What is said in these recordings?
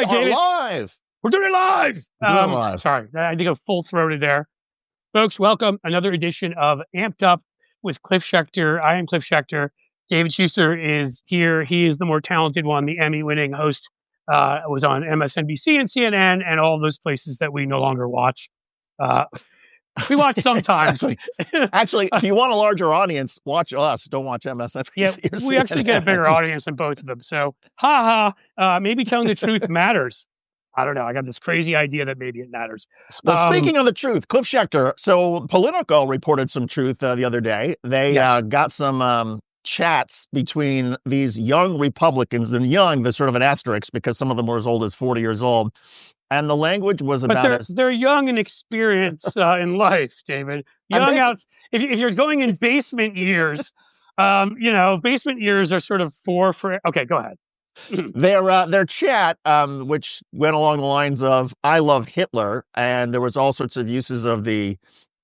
right, are David. live. We're doing it live. We're doing it live. Sorry, I had to go full throated there. Folks, welcome. Another edition of Amped Up with Cliff Schechter. I am Cliff Schechter. David Schuster is here. He is the more talented one, the Emmy-winning host. Was on MSNBC and CNN and all those places that we no longer watch. We watch sometimes. Exactly. Actually, if you want a larger audience, watch us. Don't watch MSNBC. Yeah, we actually get a bigger audience than both of them. So, maybe telling the truth matters. I don't know. I got this crazy idea that maybe it matters. Well, speaking of the truth, Cliff Schechter. So Politico reported some truth the other day. They got some chats between these young Republicans, and young, there's sort of an asterisk because some of them were as old as 40 years old. And the language was about but they're young in experience in life, David. Young out. If you're going in basement years, basement years are sort of okay, go ahead. Their chat, which went along the lines of "I love Hitler," and there was all sorts of uses of the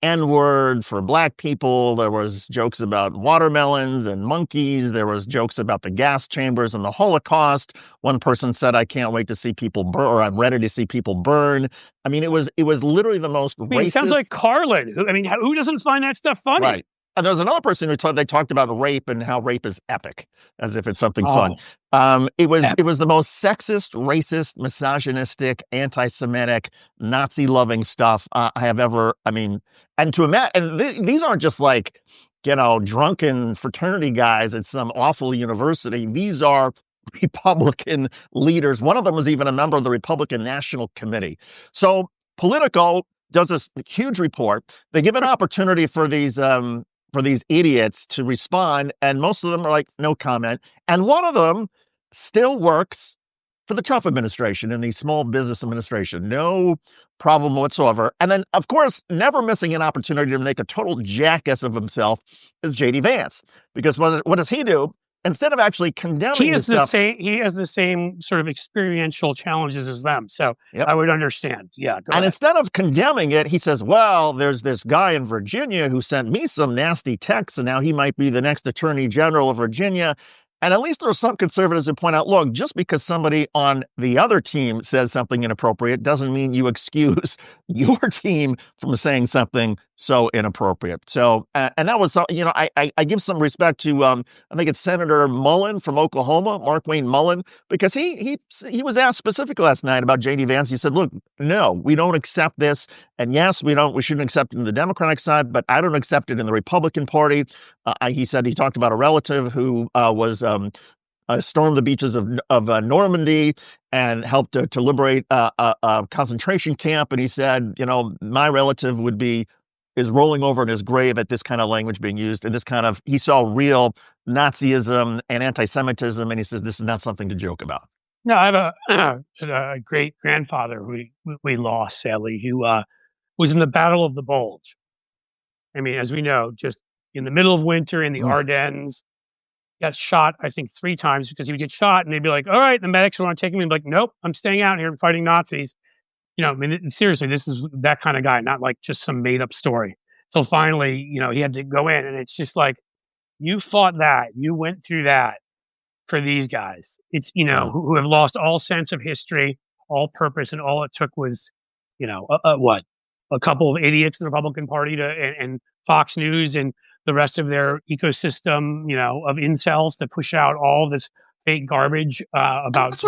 N-word for black people. There was jokes about watermelons and monkeys. There was jokes about the gas chambers and the Holocaust. One person said, "I can't wait to see people burn," or "I'm ready to see people burn." I mean, it was literally the most racist. It sounds like Carlin. Who doesn't find that stuff funny? Right. And there was another person who they talked about rape and how rape is epic, as if it's something fun. It was the most sexist, racist, misogynistic, anti-Semitic, Nazi-loving stuff I have ever. I mean, and to imagine, and these aren't just like drunken fraternity guys at some awful university. These are Republican leaders. One of them was even a member of the Republican National Committee. So Politico does this huge report. They give an opportunity for these idiots to respond, and most of them are like, no comment. And one of them still works for the Trump administration in the Small Business Administration. No problem whatsoever. And then, of course, never missing an opportunity to make a total jackass of himself is J.D. Vance. Because what does he do? Instead of actually condemning he has the same sort of experiential challenges as them. So I would understand. Yeah. And instead of condemning it, he says, well, there's this guy in Virginia who sent me some nasty texts, and now he might be the next attorney general of Virginia. And at least there are some conservatives who point out, look, just because somebody on the other team says something inappropriate doesn't mean you excuse your team from saying something so inappropriate. So, and that was, I give some respect to, I think it's Senator Mullen from Oklahoma, Markwayne Mullen, because he was asked specifically last night about J.D. Vance. He said, look, no, we don't accept this. And yes, we shouldn't accept it in the Democratic side, but I don't accept it in the Republican Party. He said he talked about a relative who stormed the beaches of Normandy and helped to liberate a concentration camp. And he said, my relative is rolling over in his grave at this kind of language being used, and he saw real Nazism and anti-Semitism, and he says this is not something to joke about. No, I have a great grandfather who we lost, sadly, who was in the Battle of the Bulge. I mean, as we know, just in the middle of winter in the Ardennes, got shot, I think, 3 times because he would get shot and they'd be like, all right, the medics want to take him. He'd be like, nope, I'm staying out here fighting Nazis. Seriously, this is that kind of guy, not like just some made up story. So finally, he had to go in, and it's just like, you fought that, you went through that for these guys. It's, who have lost all sense of history, all purpose, and all it took was, a couple of idiots in the Republican Party and Fox News and the rest of their ecosystem, of incels to push out all this fake garbage about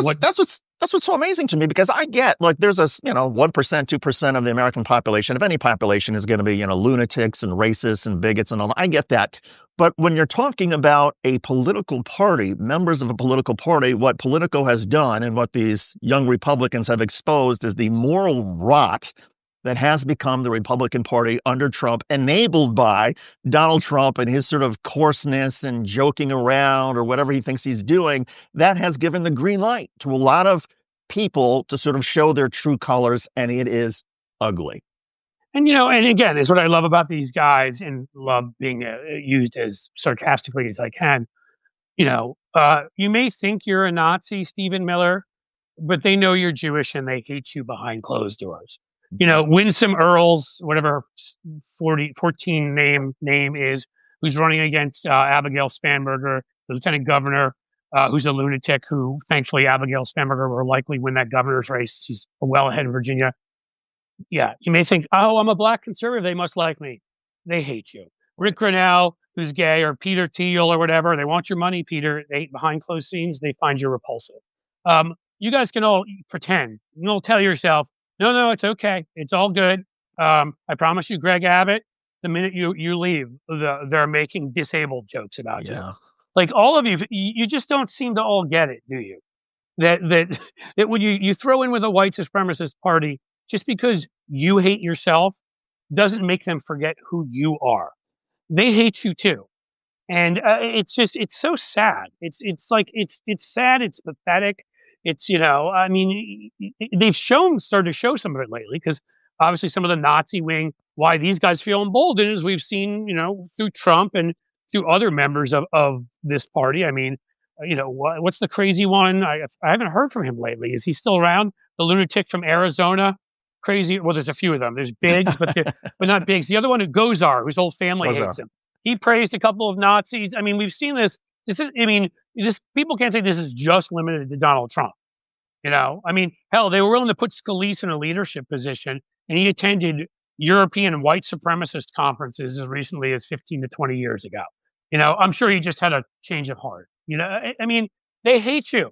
That's what's so amazing to me, because I get, there's a 1%, 2% of the American population, if any population, is going to be, lunatics and racists and bigots and all that. I get that. But when you're talking about a political party, members of a political party, what Politico has done and what these young Republicans have exposed is the moral rot that has become the Republican Party under Trump, enabled by Donald Trump and his sort of coarseness and joking around or whatever he thinks he's doing. That has given the green light to a lot of people to sort of show their true colors, and it is ugly. And, and again, it's what I love about these guys, and love being used as sarcastically as I can. You may think you're a Nazi, Stephen Miller, but they know you're Jewish and they hate you behind closed doors. Winsome Earls, whatever 14 name is, who's running against Abigail Spanberger, the lieutenant governor, who's a lunatic who, thankfully, Abigail Spanberger will likely win that governor's race. She's well ahead of Virginia. Yeah, you may think, oh, I'm a black conservative. They must like me. They hate you. Rick Grinnell, who's gay, or Peter Thiel or whatever. They want your money, Peter. They behind closed scenes, they find you repulsive. You guys can all pretend. You'll tell yourself, no, no, it's okay. It's all good. I promise you, Greg Abbott, the minute you leave, they're making disabled jokes about you. Yeah. Like all of you just don't seem to all get it, do you? That that when you throw in with a white supremacist party, just because you hate yourself doesn't make them forget who you are. They hate you too. And it's so sad. It's like it's sad. It's pathetic. It's I mean, they've started to show some of it lately because obviously some of the Nazi wing. Why these guys feel emboldened is we've seen through Trump and through other members of this party. I mean, what's the crazy one? I haven't heard from him lately. Is he still around? The lunatic from Arizona. Crazy. Well, there's a few of them. There's Biggs, but not Biggs. The other one is Gozar, whose whole family hates him. He praised a couple of Nazis. I mean, we've seen this. This people can't say this is just limited to Donald Trump. I mean, hell, they were willing to put Scalise in a leadership position, and he attended European white supremacist conferences as recently as 15 to 20 years ago. I'm sure he just had a change of heart. I mean, they hate you.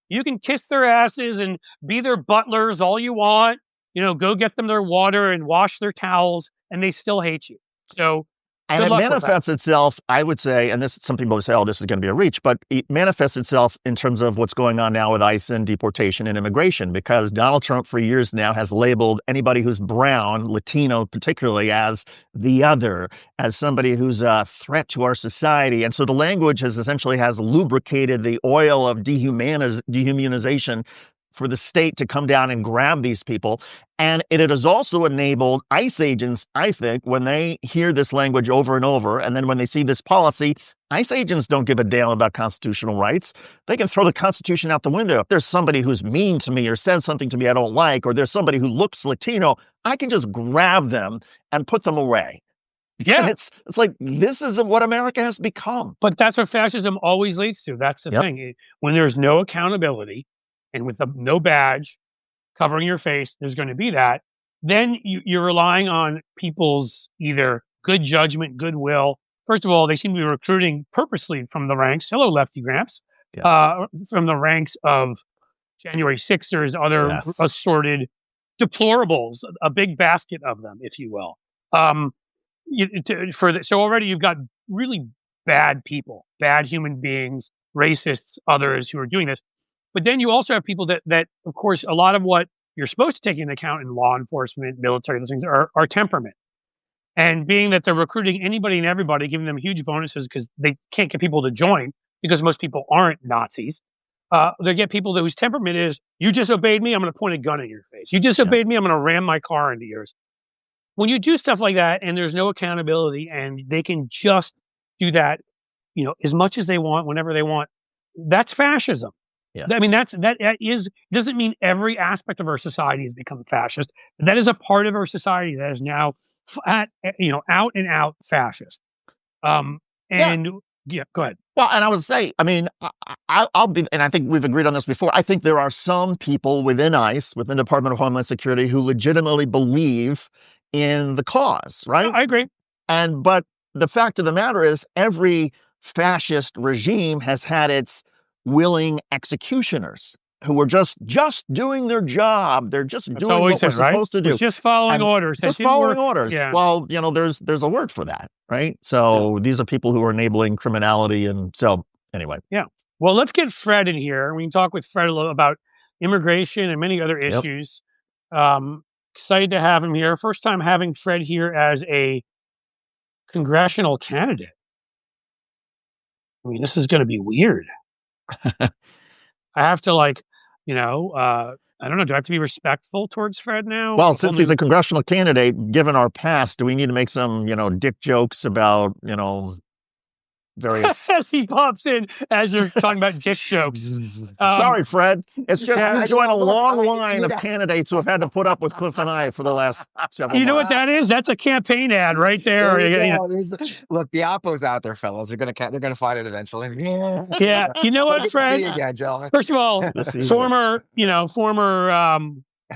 You can kiss their asses and be their butlers all you want. Go get them their water and wash their towels, and they still hate you. So. And it manifests itself, I would say, and some people would say, oh, this is going to be a reach, but it manifests itself in terms of what's going on now with ICE and deportation and immigration, because Donald Trump for years now has labeled anybody who's brown, Latino particularly, as the other, as somebody who's a threat to our society. And so the language has lubricated the oil of dehumanization for the state to come down and grab these people. And it has also enabled ICE agents, I think, when they hear this language over and over, and then when they see this policy, ICE agents don't give a damn about constitutional rights. They can throw the Constitution out the window. If there's somebody who's mean to me or says something to me I don't like, or there's somebody who looks Latino, I can just grab them and put them away. Yeah. And it's like, this isn't what America has become. But that's what fascism always leads to. That's the thing. When there's no accountability, and with no badge covering your face, there's going to be that. Then you're relying on people's either good judgment, goodwill. First of all, they seem to be recruiting purposely from the ranks. Hello, Lefty Gramps. From the ranks of January 6ers, other assorted deplorables, a big basket of them, if you will. So already you've got really bad people, bad human beings, racists, others who are doing this. But then you also have people that, of course, a lot of what you're supposed to take into account in law enforcement, military, those things are temperament. And being that they're recruiting anybody and everybody, giving them huge bonuses because they can't get people to join because most people aren't Nazis. They get people whose temperament is, you disobeyed me, I'm going to point a gun at your face. You disobeyed me, I'm going to ram my car into yours. When you do stuff like that and there's no accountability and they can just do that, as much as they want, whenever they want, that's fascism. Yeah. I mean, that doesn't mean every aspect of our society has become fascist. That is a part of our society that is now out and out fascist. Go ahead. Well, and I would say, I mean, I'll be, and I think we've agreed on this before. I think there are some people within ICE, within the Department of Homeland Security, who legitimately believe in the cause, right? I agree. But the fact of the matter is, every fascist regime has had its willing executioners who are just doing their job. They're just doing what we're supposed to do. It's just following orders. Just following orders. Yeah. Well, there's a word for that, right? So these are people who are enabling criminality. And so anyway. Yeah. Well, let's get Fred in here. We can talk with Fred a little about immigration and many other issues. Excited to have him here. First time having Fred here as a congressional candidate. I mean, this is going to be weird. I have to I don't know. Do I have to be respectful towards Fred now? Well, since he's a congressional candidate, given our past, do we need to make some, dick jokes about, various. As he pops in as you're talking about dick jokes. Sorry, Fred. It's just yeah, you join a long line you of know- candidates who have had to put up with Cliff and I for the last several you know what months. that is? That's a campaign ad right there. There you You know, go. Look, the Oppo's out there, fellas. They're gonna find it eventually. yeah, you know what, Good to see Fred? you again, gentlemen. First of all, Good to see you. former,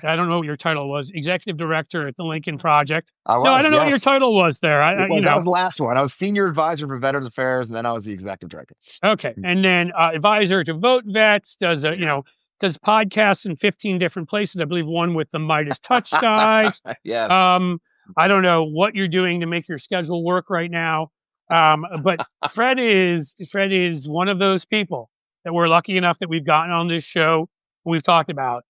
I don't know what your title was, executive director at the Lincoln Project. I was, No, I don't know what yes. your title was there. That was the last one. I was senior advisor for Veterans Affairs, and then I was the executive director. Okay, and then advisor to Vote Vets, does podcasts in 15 different places. I believe one with the Midas Touch guys. Yeah. I don't know what you're doing to make your schedule work right now. But Fred is one of those people that we're lucky enough that we've gotten on this show. We've talked about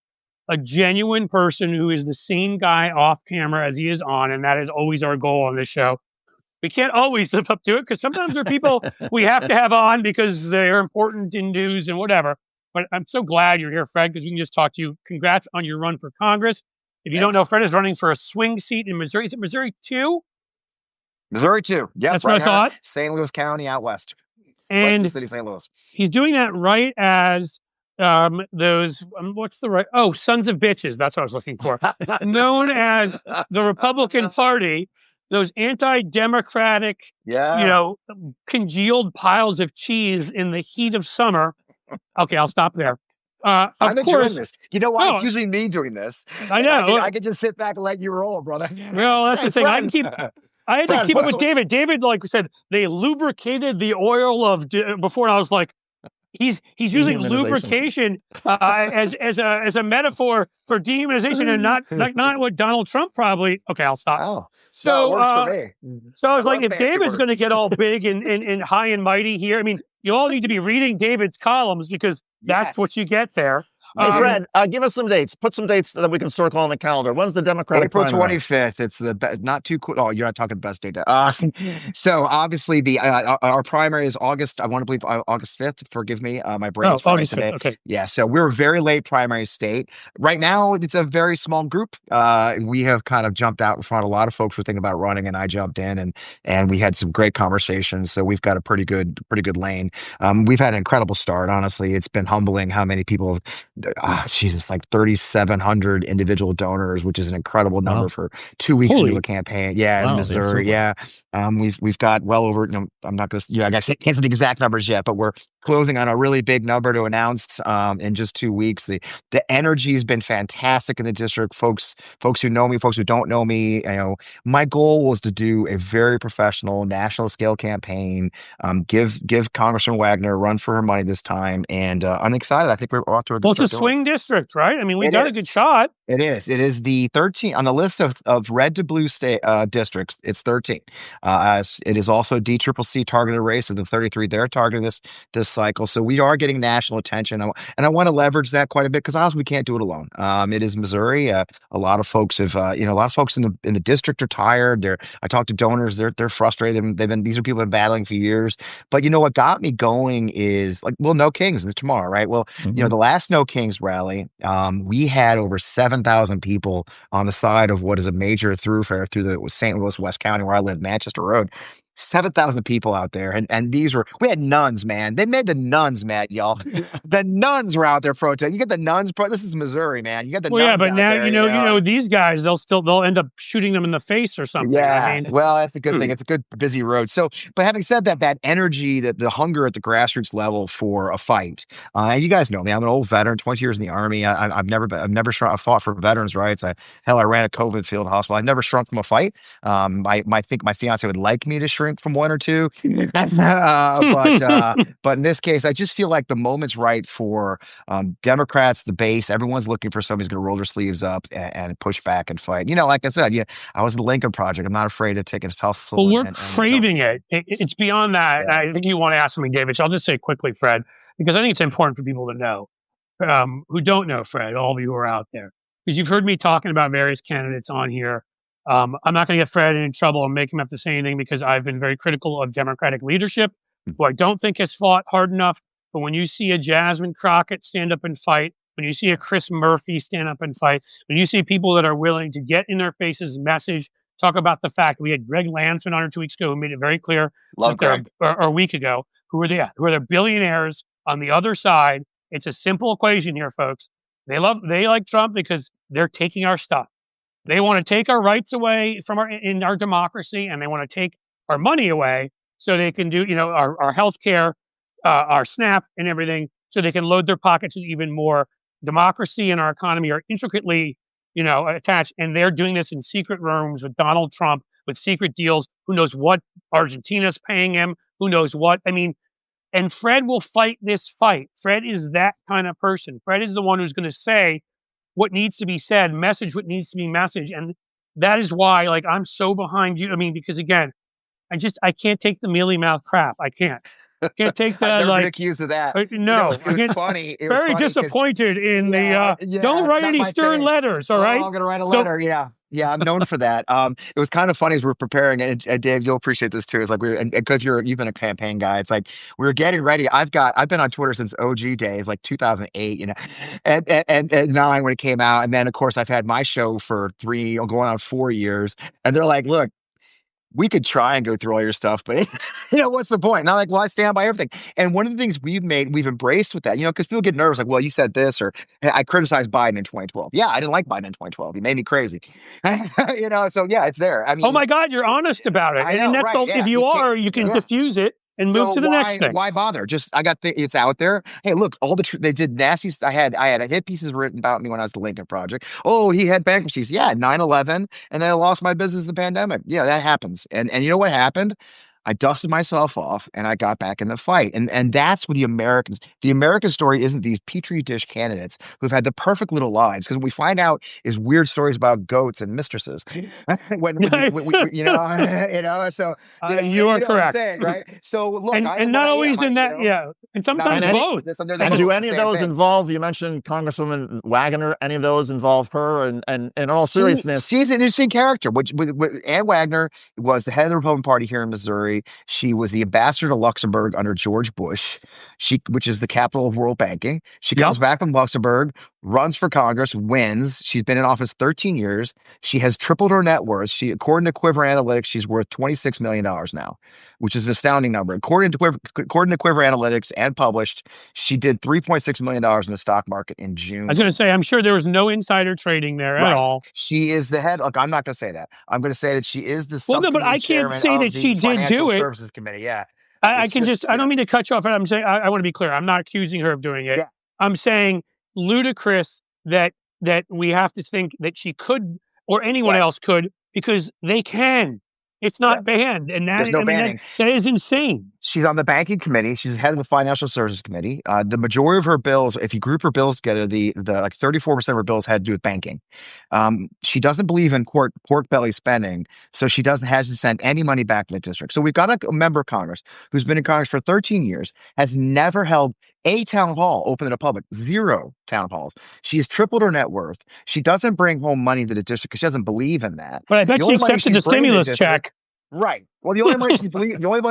a genuine person who is the same guy off camera as he is on, and that is always our goal on this show. We can't always live up to it because sometimes there are people we have to have on because they're important in news and whatever. But I'm so glad you're here, Fred, because we can just talk to you. Congrats on your run for Congress. If you don't know, Fred is running for a swing seat in Missouri. Is it Missouri 2? Missouri 2. Yeah, that's what I thought. St. Louis County out west. And Western City, St. Louis. He's doing that right as those, what's the right? Oh, sons of bitches. That's what I was looking for. Known as the Republican Party, those anti-democratic, congealed piles of cheese in the heat of summer. Okay, I'll stop there. I'm enjoying this. You know what? No, it's usually me doing this. I know. I can just sit back and let you roll, brother. Well, that's the thing. I had to keep it with David. David, like we said, they lubricated the oil of before. And I was like, he's using lubrication as a metaphor for dehumanization and not what Donald Trump probably. Okay, I'll stop. Oh, so for me. So I was like, if David's going to get all big and high and mighty here, I mean, you all need to be reading David's columns because that's what you get there. Hey, Fred, give us some dates. Put some dates that we can circle on the calendar. When's the Democratic April primary? 25th. It's not too cool. Oh, you're not talking the best date. So obviously our primary is August. I want to believe August 5th. Forgive me. My brain is August today. 5th. Okay. Yeah. So we're a very late primary state. Right now, it's a very small group. We have kind of jumped out in front. A lot of folks were thinking about running, and I jumped in, and we had some great conversations. So we've got a pretty good lane. We've had an incredible start. Honestly, it's been humbling how many people. Jesus, like 3,700 individual donors, which is an incredible number for 2 weeks into a campaign. Yeah, in Missouri. Yeah, we've got well over. I'm not going to. I can't say the exact numbers yet, but we're closing on a really big number to announce in just 2 weeks. The energy has been fantastic in the district. Folks who know me, folks who don't know me. My goal was to do a very professional, national scale campaign. Give Congressman Wagner a run for her money this time, and I'm excited. I think we're off to a good start. It's a swing district, right? I mean, we've got a good shot. It is. It is the 13 on the list of red to blue state districts. It's 13. It is also DCCC targeted race of the 33 they're targeting this cycle. So we are getting national attention, and I want to leverage that quite a bit because honestly, we can't do it alone. It is Missouri. A lot of folks have, a lot of folks in the district are tired. I talked to donors. They're frustrated. These are people who've been battling for years. But what got me going is No Kings is tomorrow, right? Well, the last No Kings rally, we had over 7,000 people on the side of what is a major thoroughfare through the St. Louis West County where I live, Manchester Road. 7,000 people out there. And we had nuns, man. They made the nuns mad, y'all. The nuns were out there protesting. You get the nuns, this is Missouri, man. You get the nuns yeah, but out now, there, these guys, they'll end up shooting them in the face or something. Yeah. Well, that's a good thing. It's a good, busy road. So, but having said that energy, the hunger at the grassroots level for a fight, and you guys know me, I'm an old veteran, 20 years in the Army. I've never fought for veterans' rights. I ran a COVID field hospital. I've never shrunk from a fight. I think my fiance would like me to shrink from one or two, but in this case, I just feel like the moment's right for Democrats, the base. Everyone's looking for somebody who's going to roll their sleeves up and push back and fight. Like I said, I was the Lincoln Project. I'm not afraid to take a tussle. Well, we're craving it. It's beyond that. Yeah. I think you want to ask something, David. So I'll just say quickly, Fred, because I think it's important for people to know who don't know Fred, all of you who are out there, because you've heard me talking about various candidates on here. I'm not going to get Fred in trouble and make him have to say anything because I've been very critical of Democratic leadership, who I don't think has fought hard enough. But when you see a Jasmine Crockett stand up and fight, when you see a Chris Murphy stand up and fight, when you see people that are willing to get in their faces, message, talk about the fact we had Greg Lansman on her 2 weeks ago who made it very clear Love that they're, Greg. or a week ago, who are the billionaires on the other side. It's a simple equation here, folks. They like Trump because they're taking our stuff. They want to take our rights away from in our democracy, and they want to take our money away so they can do, our health care, our SNAP and everything, so they can load their pockets with even more. Democracy and our economy are intricately, attached, and they're doing this in secret rooms with Donald Trump, with secret deals. Who knows what Argentina's paying him? Who knows what? I mean, and Fred will fight this fight. Fred is that kind of person. Fred is the one who's going to say what needs to be said, message what needs to be messaged. And that is why, like, I'm so behind you. I mean, because again, I can't take the mealy mouth crap. I can't take I've the, never been like, accused of that. no, It was funny. It was very funny because disappointed in yeah, don't it's write not any my stern thing. letters. All Oh, right. I'm gonna write a So, letter. Yeah. Yeah, I'm known for that. It was kind of funny as we're preparing, and Dave, you'll appreciate this too. It's like and because you've been a campaign guy, it's like we were getting ready. I've been on Twitter since OG days, like 2008, and 9 when it came out, and then of course I've had my show for 3 going on 4 years, and they're like, look, we could try and go through all your stuff, but what's the point? And I'm like, well, I stand by everything. And one of the things we've embraced with that, because people get nervous, like, well, you said this, or "Hey, I criticized Biden in 2012. Yeah, I didn't like Biden in 2012. He made me crazy. So yeah, it's there. I oh mean, my God, you're honest about it, I and know, that's right? the, if Yeah, you you can't. are, you can Yeah. diffuse it and move So to the next thing. why bother? Just it's out there. Hey, look, they did nasty. I had hit pieces written about me when I was the Lincoln Project. Oh, he had bankruptcies. Yeah, 9/11, and then I lost my business in the pandemic. Yeah, that happens. And you know what happened? I dusted myself off and I got back in the fight. And that's what the American story isn't these petri dish candidates who've had the perfect little lives. Because what we find out is weird stories about goats and mistresses. when so You are you know what I'm correct, saying, right? So look, and I am what not I am. always in that, yeah, and Not sometimes And always. any both. Listen, and do both the any of same those thing. involve, you mentioned Congresswoman Wagner, any of those involve her? And in all seriousness, She's an interesting character. Ann Wagner was the head of the Republican Party here in Missouri. She was the ambassador to Luxembourg under George Bush, which is the capital of world banking. She Yep. comes back from Luxembourg, runs for Congress, wins. She's been in office 13 years. She has tripled her net worth. According to Quiver Analytics, she's worth $26 million now, which is an astounding number. According to Quiver Analytics and published, she did $3.6 million in the stock market in I June. was going to say, I'm sure there was no insider trading there at Right. all. She is the head. Look, I'm not going to say that. I'm going to say that she is the Well, no, but subcommittee I can't chairman say of that she the did Financial do it. Services Committee. Yeah. I It's can just, just, I don't mean to cut you off, and I'm saying, I want to be clear. I'm not accusing her of doing it. yeah, I'm saying ludicrous that we have to think that she could or anyone right. else could because they can. It's Yeah. not banned, and There's no banning. that is insane. She's on the banking committee. She's head of the financial services committee. The majority of her bills, if you group her bills together, the like 34% of her bills had to do with banking. She doesn't believe in pork belly spending, so she hasn't sent any money back to the district. So we've got a member of Congress who's been in Congress for 13 years, has never held a town hall open to the public, 0 town halls. She has tripled her net worth. She doesn't bring home money to the district because she doesn't believe in that. But I bet The she only money accepted she's the bringing to the stimulus district, check. right. Well, the only money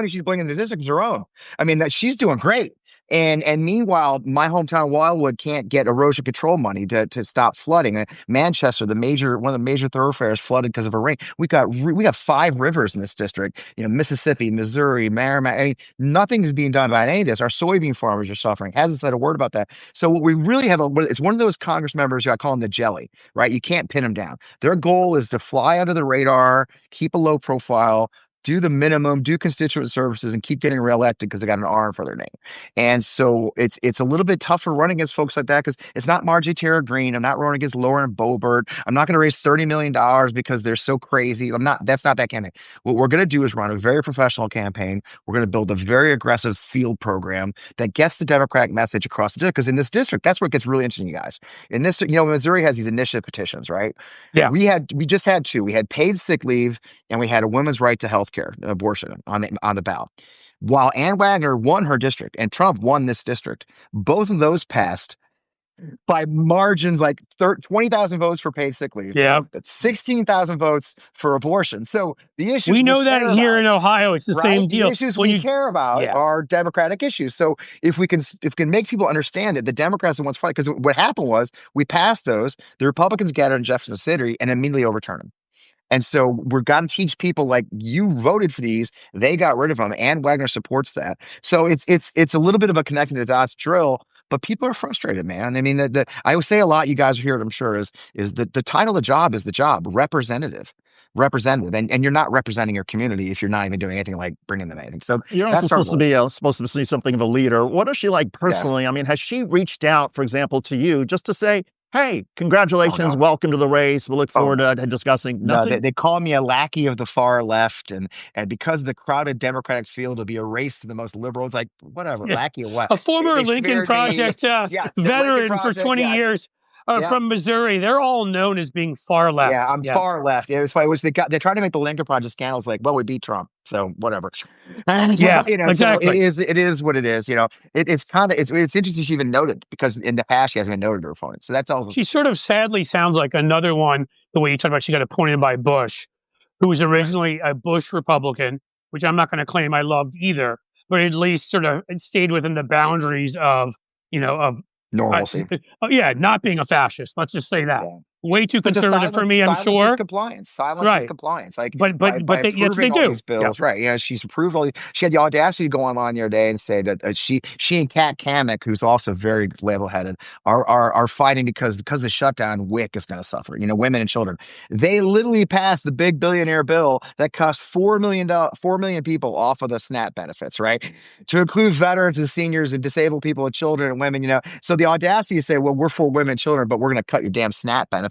she's bringing to the district is her own. I mean, that she's doing great. And meanwhile, my hometown Wildwood can't get erosion control money to stop flooding. Manchester, one of the major thoroughfares, flooded because of a rain. We got 5 rivers in this district. Mississippi, Missouri, Merrimack. I mean, nothing's being done about any of this. Our soybean farmers are suffering. Hasn't said a word about that. So what we really have, it's one of those Congress members who I call them the jelly, right? You can't pin them down. Their goal is to fly under the radar, keep a low profile, do the minimum, do constituent services, and keep getting reelected because they got an R in front of their name. And so it's a little bit tougher running against folks like that because it's not Marjorie Taylor Greene. I'm not running against Lauren Boebert. I'm not going to raise $30 million because they're so crazy. That's not that candidate. What we're going to do is run a very professional campaign. We're going to build a very aggressive field program that gets the Democratic message across the district. Because in this district, that's where it gets really interesting, you guys. In this, Missouri has these initiative petitions, right? Yeah. We just had 2. We had paid sick leave and we had a women's right to health care, abortion on the ballot. While Ann Wagner won her district and Trump won this district, both of those passed by margins like 20,000 votes for paid sick leave, Yeah. 16,000 votes for abortion. So the issues We know that care here about, in Ohio, it's the right? same deal. The issues we care about Yeah. are Democratic issues. So if we can make people understand that the Democrats are the ones fighting, because what happened was we passed those, the Republicans gathered in Jefferson City and immediately overturned them. And so we're got to teach people like you voted for these, they got rid of them, and Wagner supports that. So it's a little bit of a connecting the dots drill, but people are frustrated, man. I mean, I would say a lot. You guys hear it, I'm sure. Is that the title of the job is the job representative, and you're not representing your community if you're not even doing anything like bringing them anything. So You're also that's our supposed to role. be supposed to see something of a leader. What is she like Yeah. personally? I mean, has she reached out, for example, to you just to say, "Hey, Oh congratulations, no. welcome to the race. We'll look Oh forward no. to discussing." No, Nothing. they call me a lackey of the far left, and because of the crowded Democratic field, it'll be a race to the most liberal. It's like whatever, Yeah. lackey or what? A former They Lincoln smeared me. Project Yeah, the Lincoln veteran for Project. 20 Yeah, years yeah. from Missouri. They're all known as being far Yeah, left. I'm Yeah. far left. It was funny. Which they tried to make the Lincoln Project scandals like, well, we beat Trump, so whatever. Yeah, So exactly. it is what it is. It's kind of it's interesting she even noted because in the past she hasn't been noted her opponent. So that tells us She sort of sadly sounds like another one, the way you talk about she got appointed by Bush, who was originally a Bush Republican, which I'm not going to claim I loved either, but at least sort of it stayed within the boundaries of, of, uh, normalcy. yeah, not being a fascist. Let's just say that. Yeah. Way too But the conservative for me, I'm silence is sure. compliance. Silence is Right. compliance. Like by But that's what they approving all do. these Yeah. bills, right? She's approved all. She had the audacity to go online the other day and say that she and Kat Kamek, who's also very level-headed, are fighting because of the shutdown. WIC is going to suffer. Women and children. They literally passed the big billionaire bill that cost $4 million people off of the SNAP benefits, right? To include veterans and seniors and disabled people and children and women. So the audacity to say, well, we're for women and children, but we're going to cut your damn SNAP benefits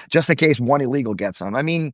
just in case one illegal gets them. I mean,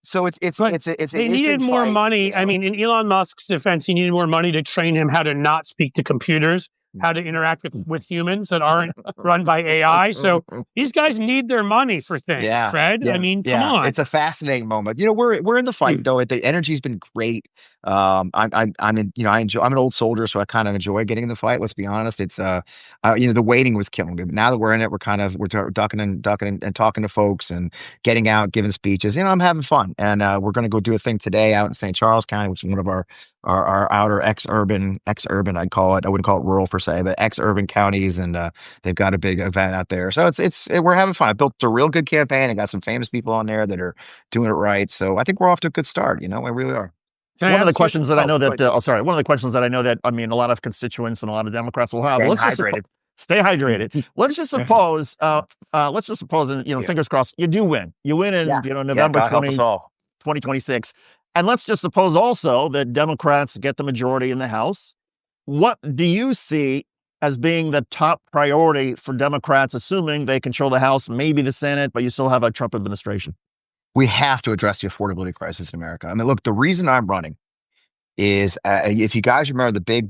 so But it's an they interesting needed more fight, money. I mean, in Elon Musk's defense, he needed more money to train him how to not speak to computers, how to interact with humans that aren't run by AI. So these guys need their money for things, Yeah, Fred. I yeah, mean, come yeah. on. It's a fascinating moment. We're in the fight though. The energy's been great. I'm in. I enjoy. I'm an old soldier, so I kind of enjoy getting in the fight. Let's be honest. It's the waiting was killing me. But now that we're in it, we're ducking and talking to folks and getting out, giving speeches. I'm having fun, and we're gonna go do a thing today out in St. Charles County, which is one of our outer ex-urban, I'd call it. I wouldn't call it rural per se, but ex-urban counties, and they've got a big event out there. So we're having fun. I built a real good campaign. I got some famous people on there that are doing it right. So I think we're off to a good start. We really are. Can I One of the ask you? questions that I Oh, know good. that, sorry, one of the questions that I know that, I mean, a lot of constituents and a lot of Democrats will have. Staying Let's just hydrated. stay hydrated. Let's just suppose, and Yeah. fingers crossed, you do win. You win in, Yeah. Yeah. November God help us all. 2026. And let's just suppose also that Democrats get the majority in the House. What do you see as being the top priority for Democrats, assuming they control the House, maybe the Senate, but you still have a Trump administration? We have to address the affordability crisis in America. I mean, look, the reason I'm running is if you guys remember I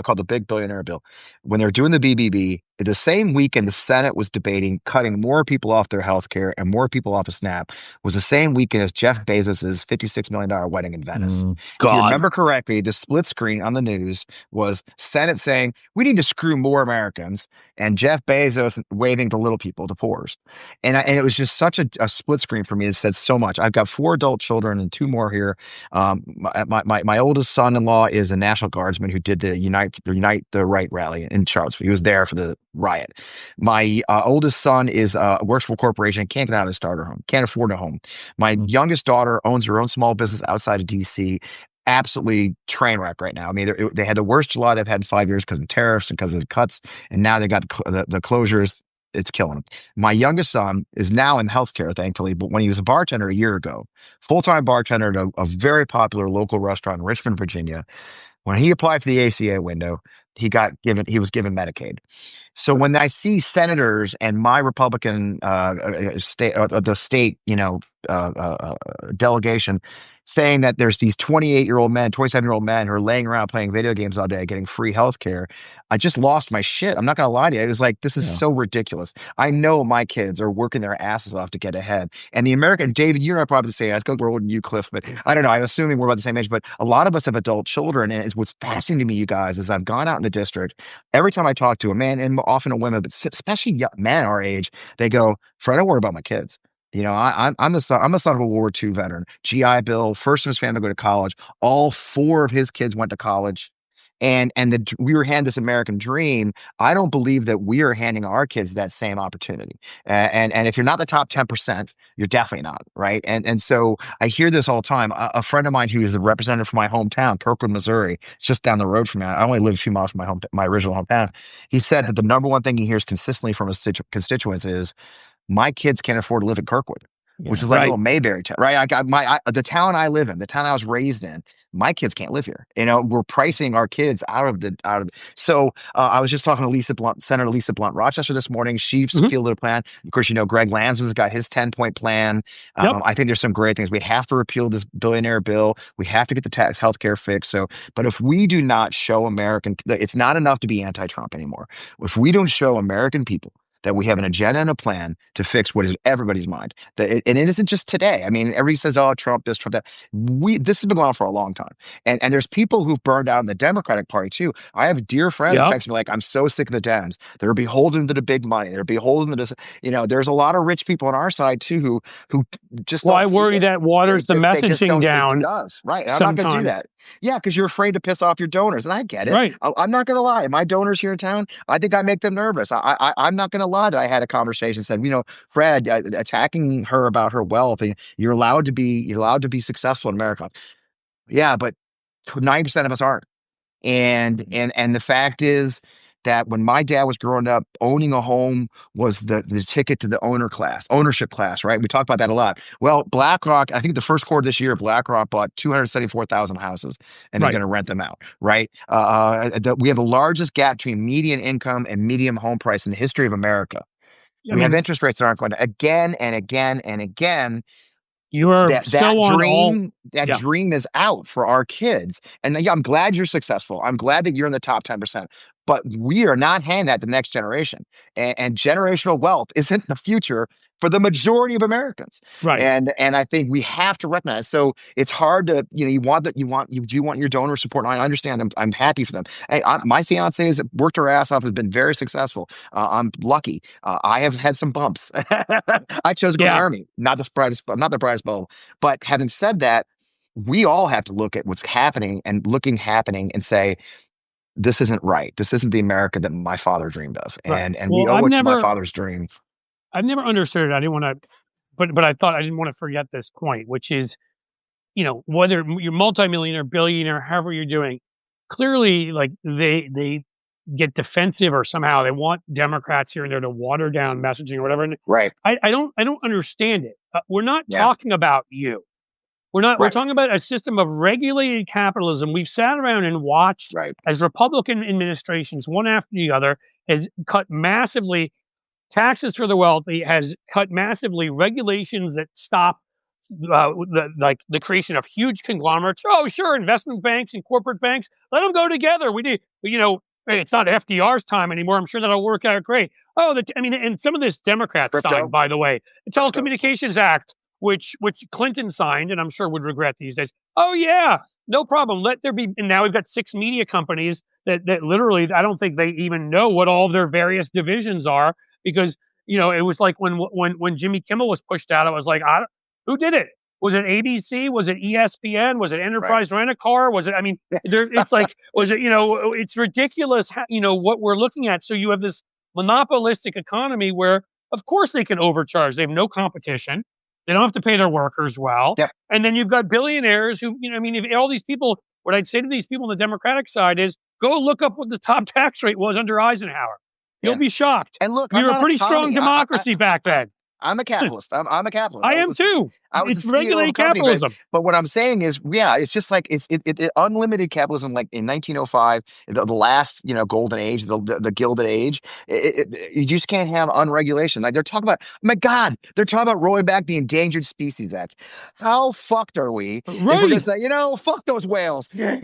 call it the big billionaire bill, when they're doing the BBB, the same weekend the Senate was debating cutting more people off their health care and more people off of SNAP was the same weekend as Jeff Bezos's $56 million wedding in Venice. If you God. remember correctly, the split screen on the news was Senate saying we need to screw more Americans and Jeff Bezos waving to little people, the poors. And it was just such a split screen for me. It said so much. I've got 4 adult children and 2 more here. My oldest son-in-law is a National Guardsman who did the Unite the Right rally in Charlottesville. He was there for the riot. My oldest son works for a corporation, can't get out of his starter home, can't afford a home. My youngest daughter owns her own small business outside of DC. Absolutely train wreck right now. I mean, they had the worst July they've had in 5 years because of tariffs and because of the cuts, and now they got the closures. It's killing them. My youngest son is now in healthcare, thankfully, but when he was a bartender a year ago, full-time bartender at a very popular local restaurant in Richmond, Virginia, when he applied for the ACA window, he was given Medicaid. So when I see senators and my Republican the state, delegation saying that there's these 28-year-old men, 27-year-old men who are laying around playing video games all day, getting free health care, I just lost my shit. I'm not going to lie to you. It was like, this is so ridiculous. I know my kids are working their asses off to get ahead. And the American, David, you and I are probably the same. I think we're older than you, Cliff, but I don't know. I'm assuming we're about the same age, but a lot of us have adult children. And what's fascinating to me, you guys, is I've gone out in the district. Every time I talk to a man, and often a women, but especially young men our age, they go, Fred, don't worry about my kids. I'm the son of a World War II veteran, GI Bill, first in his family to go to college. All 4 of his kids went to college. We were handed this American dream. I don't believe that we are handing our kids that same opportunity. And if you're not the top 10%, you're definitely not, right? And so I hear this all the time. A friend of mine who is the representative from my hometown, Kirkland, Missouri, it's just down the road from me. I only live a few miles from my original hometown. He said that the number one thing he hears consistently from his constituents is, my kids can't afford to live in Kirkwood, which is like a Right. little Mayberry town, right? The town I live in, the town I was raised in, my kids can't live here. We're pricing our kids out of the. So I was just talking to Senator Lisa Blunt Rochester this morning. She Mhm. fielded a plan. Of course, Greg Lansman's got his 10-point plan. Yep. I think there's some great things. We have to repeal this billionaire bill. We have to get the tax healthcare fixed. But if we do not show it's not enough to be anti-Trump anymore. If we don't show American people that we have an agenda and a plan to fix what is everybody's mind. And it isn't just today. I mean, everybody says, oh, Trump this, Trump that. This has been going on for a long time. And there's people who've burned out in the Democratic Party too. I have dear friends Yep. text me like, I'm so sick of the Dems. They're beholden to the big money. They're beholden to this. There's a lot of rich people on our side too who just Well, don't I see worry it. that waters the They just messaging don't. It down does. Right. And I'm not going to do sometimes. that. Yeah, because you're afraid to piss off your donors. And I get it. Right. I'm not going to lie. My donors here in town, I think I make them nervous. I'm not going to lie that I had a conversation, said, Fred, attacking her about her wealth, and you're allowed to be successful in America. Yeah, but 90% of us aren't. And the fact is that when my dad was growing up, owning a home was the ticket to the ownership class, right? We talk about that a lot. Well, BlackRock, I think the first quarter this year, BlackRock bought 274,000 houses and is Right. going to rent them out, right? We have the largest gap between median income and median home price in the history of America. I We have mean, interest rates that aren't going to, again and again and again. you are That so on all. Yeah. dream is out for our kids. And yeah, I'm glad you're successful. I'm glad that you're in the top 10%. But we are not handing that to the next generation. And generational wealth isn't the future for the majority of Americans. Right. And I think we have to recognize. So it's hard to, you do want your donor support. And I understand. I'm happy for them. Hey, my fiance has worked her ass off, has been very successful. I'm lucky. I have had some bumps. I chose to go to the Army, not the brightest bulb. But having said that, we all have to look at what's happening and say, this isn't right. This isn't the America that my father dreamed of. Right. And Well, we owe it to my father's dream. I've never understood it. I didn't want to, but I thought I didn't want to forget this point, which is, whether you're multimillionaire, billionaire, however you're doing, clearly, like they get defensive or somehow they want Democrats here and there to water down messaging or whatever. And Right. I don't understand it. We're not Yeah. talking about you. We're not. We're Right. talking about a system of regulated capitalism. We've sat around and watched Right. as Republican administrations, one after the other, has cut massively taxes for the wealthy, has cut massively regulations that stop the creation of huge conglomerates. Oh, sure, investment banks and corporate banks, let them go together. We need, it's not FDR's time anymore. I'm sure that'll work out great. Oh, and some of this Democrats Crypto. signed, by the way, the Telecommunications Act, which Clinton signed, and I'm sure would regret these days. Oh yeah, no problem. Let there be. And now we've got 6 media companies that literally, I don't think they even know what all of their various divisions are, because it was like when Jimmy Kimmel was pushed out, it was like, who did it? Was it ABC? Was it ESPN? Was it Enterprise Rent-A-Car? Was it? I mean, it's like, was it? It's ridiculous. What we're looking at. So you have this monopolistic economy where, of course, they can overcharge. They have no competition. They don't have to pay their workers well. Yep. And then you've got billionaires who, if all these people, what I'd say to these people on the Democratic side is, go look up what the top tax rate was under Eisenhower. You'll be shocked. And look, we were a pretty strong democracy back then. I'm a capitalist. I'm a capitalist. I am too. It's regulated capitalism. But what I'm saying is, it's just like it's unlimited capitalism. Like in 1905, the last golden age, the Gilded Age. You just can't have unregulation. Like they're talking about. Oh my God, they're talking about rolling back the Endangered Species Act. How fucked are we? Right. If we're gonna say, fuck those whales. I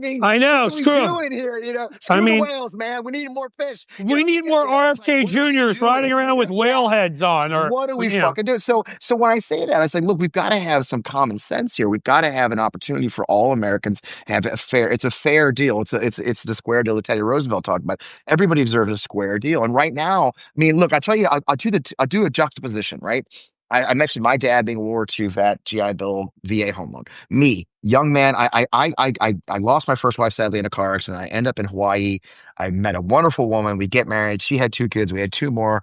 mean, I know. what are we doing here? Screw the whales, man. We need more fish. We need more RFK Juniors riding around with whale heads on. Or what do we fucking do? So when I say that, I say, look, we've got to have some common sense here. We've got to have an opportunity for all Americans to have it's a fair deal. It's the square deal that Teddy Roosevelt talked about. Everybody deserves a square deal. And right now, I mean, look, I tell you, I'll do a juxtaposition, right? I mentioned my dad being a World War II vet, GI Bill, VA home loan. Me, young man, I lost my first wife sadly in a car accident. I end up in Hawaii. I met a wonderful woman. We get married. She had 2 kids. We had 2 more.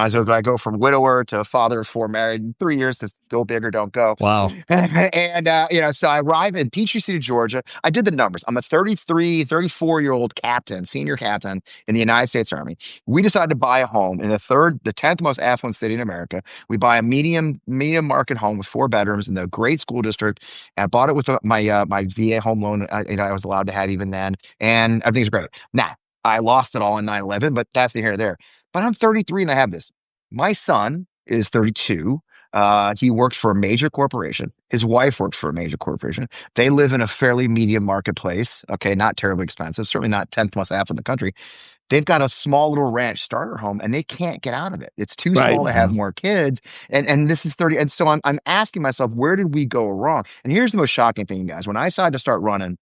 So I go from widower to father of 4, married in 3 years. To go big or don't go. Wow. And so I arrive in Peachtree City, Georgia. I did the numbers. I'm a 33, 34-year-old captain, senior captain in the United States Army. We decided to buy a home in the 10th most affluent city in America. We buy a medium market home with 4 bedrooms in the great school district. And I bought it with my VA home loan. I was allowed to have even then, and everything's great. Now I lost it all in 9/11, but that's neither here nor there. But I'm 33 and I have this. My son is 32. He works for a major corporation. His wife works for a major corporation. They live in a fairly medium marketplace. Okay, not terribly expensive, certainly not 10th most affluent in the country. They've got a small little ranch starter home and they can't get out of it. It's too Right. small to have more kids. And this is 30. And so I'm asking myself, where did we go wrong? And here's the most shocking thing, guys. When I decided to start running,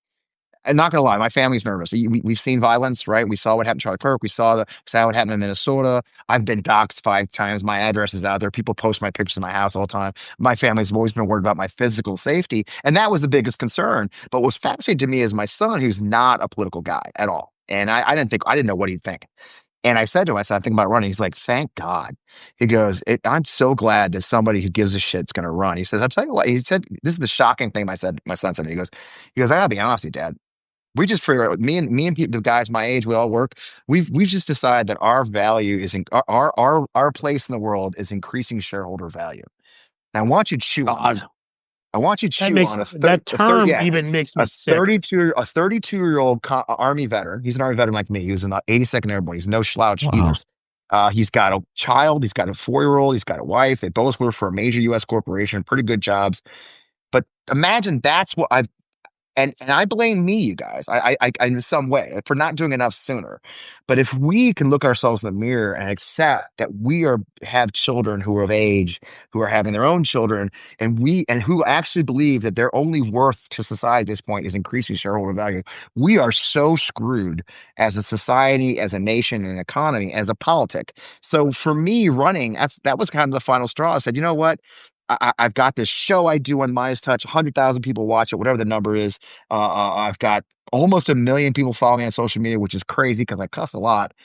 and not gonna lie, my family's nervous. We've seen violence, right? We saw what happened to Charlie Kirk. We saw what happened in Minnesota. I've been doxxed 5 times. My address is out there. People post my pictures in my house all the time. My family's always been worried about my physical safety, and that was the biggest concern. But what's fascinating to me is my son, who's not a political guy at all, and I didn't know what he'd think. And I said to him, I said, I think about running. He's like, thank God. He goes, I'm so glad that somebody who gives a shit's going to run. He says, I'll tell you what. He said, this is the shocking thing. My son said to me. He goes, I gotta be honest with you, Dad. We just figure out me and people, the guys my age, we all work. We've just decided that our value is our place in the world is increasing shareholder value. And I want you to chew on it. I want you to chew on that term even makes me sick. A 32-year-old Army veteran. He's an Army veteran like me. He was in the 82nd Airborne. He's no slouch either. He's got a child. He's got a 4-year-old. He's got a wife. They both work for a major U.S. corporation. Pretty good jobs. But imagine that's what I've. And I blame me, you guys, I in some way for not doing enough sooner. But if we can look ourselves in the mirror and accept that we have children who are of age, who are having their own children, and who actually believe that their only worth to society at this point is increasing shareholder value, we are so screwed as a society, as a nation, an economy, as a politic. So for me, running, that was kind of the final straw. I said, you know what? I've got this show I do on Midas Touch, 100,000 people watch it, whatever the number is. I've got almost 1 million people follow me on social media, which is crazy because I cuss a lot.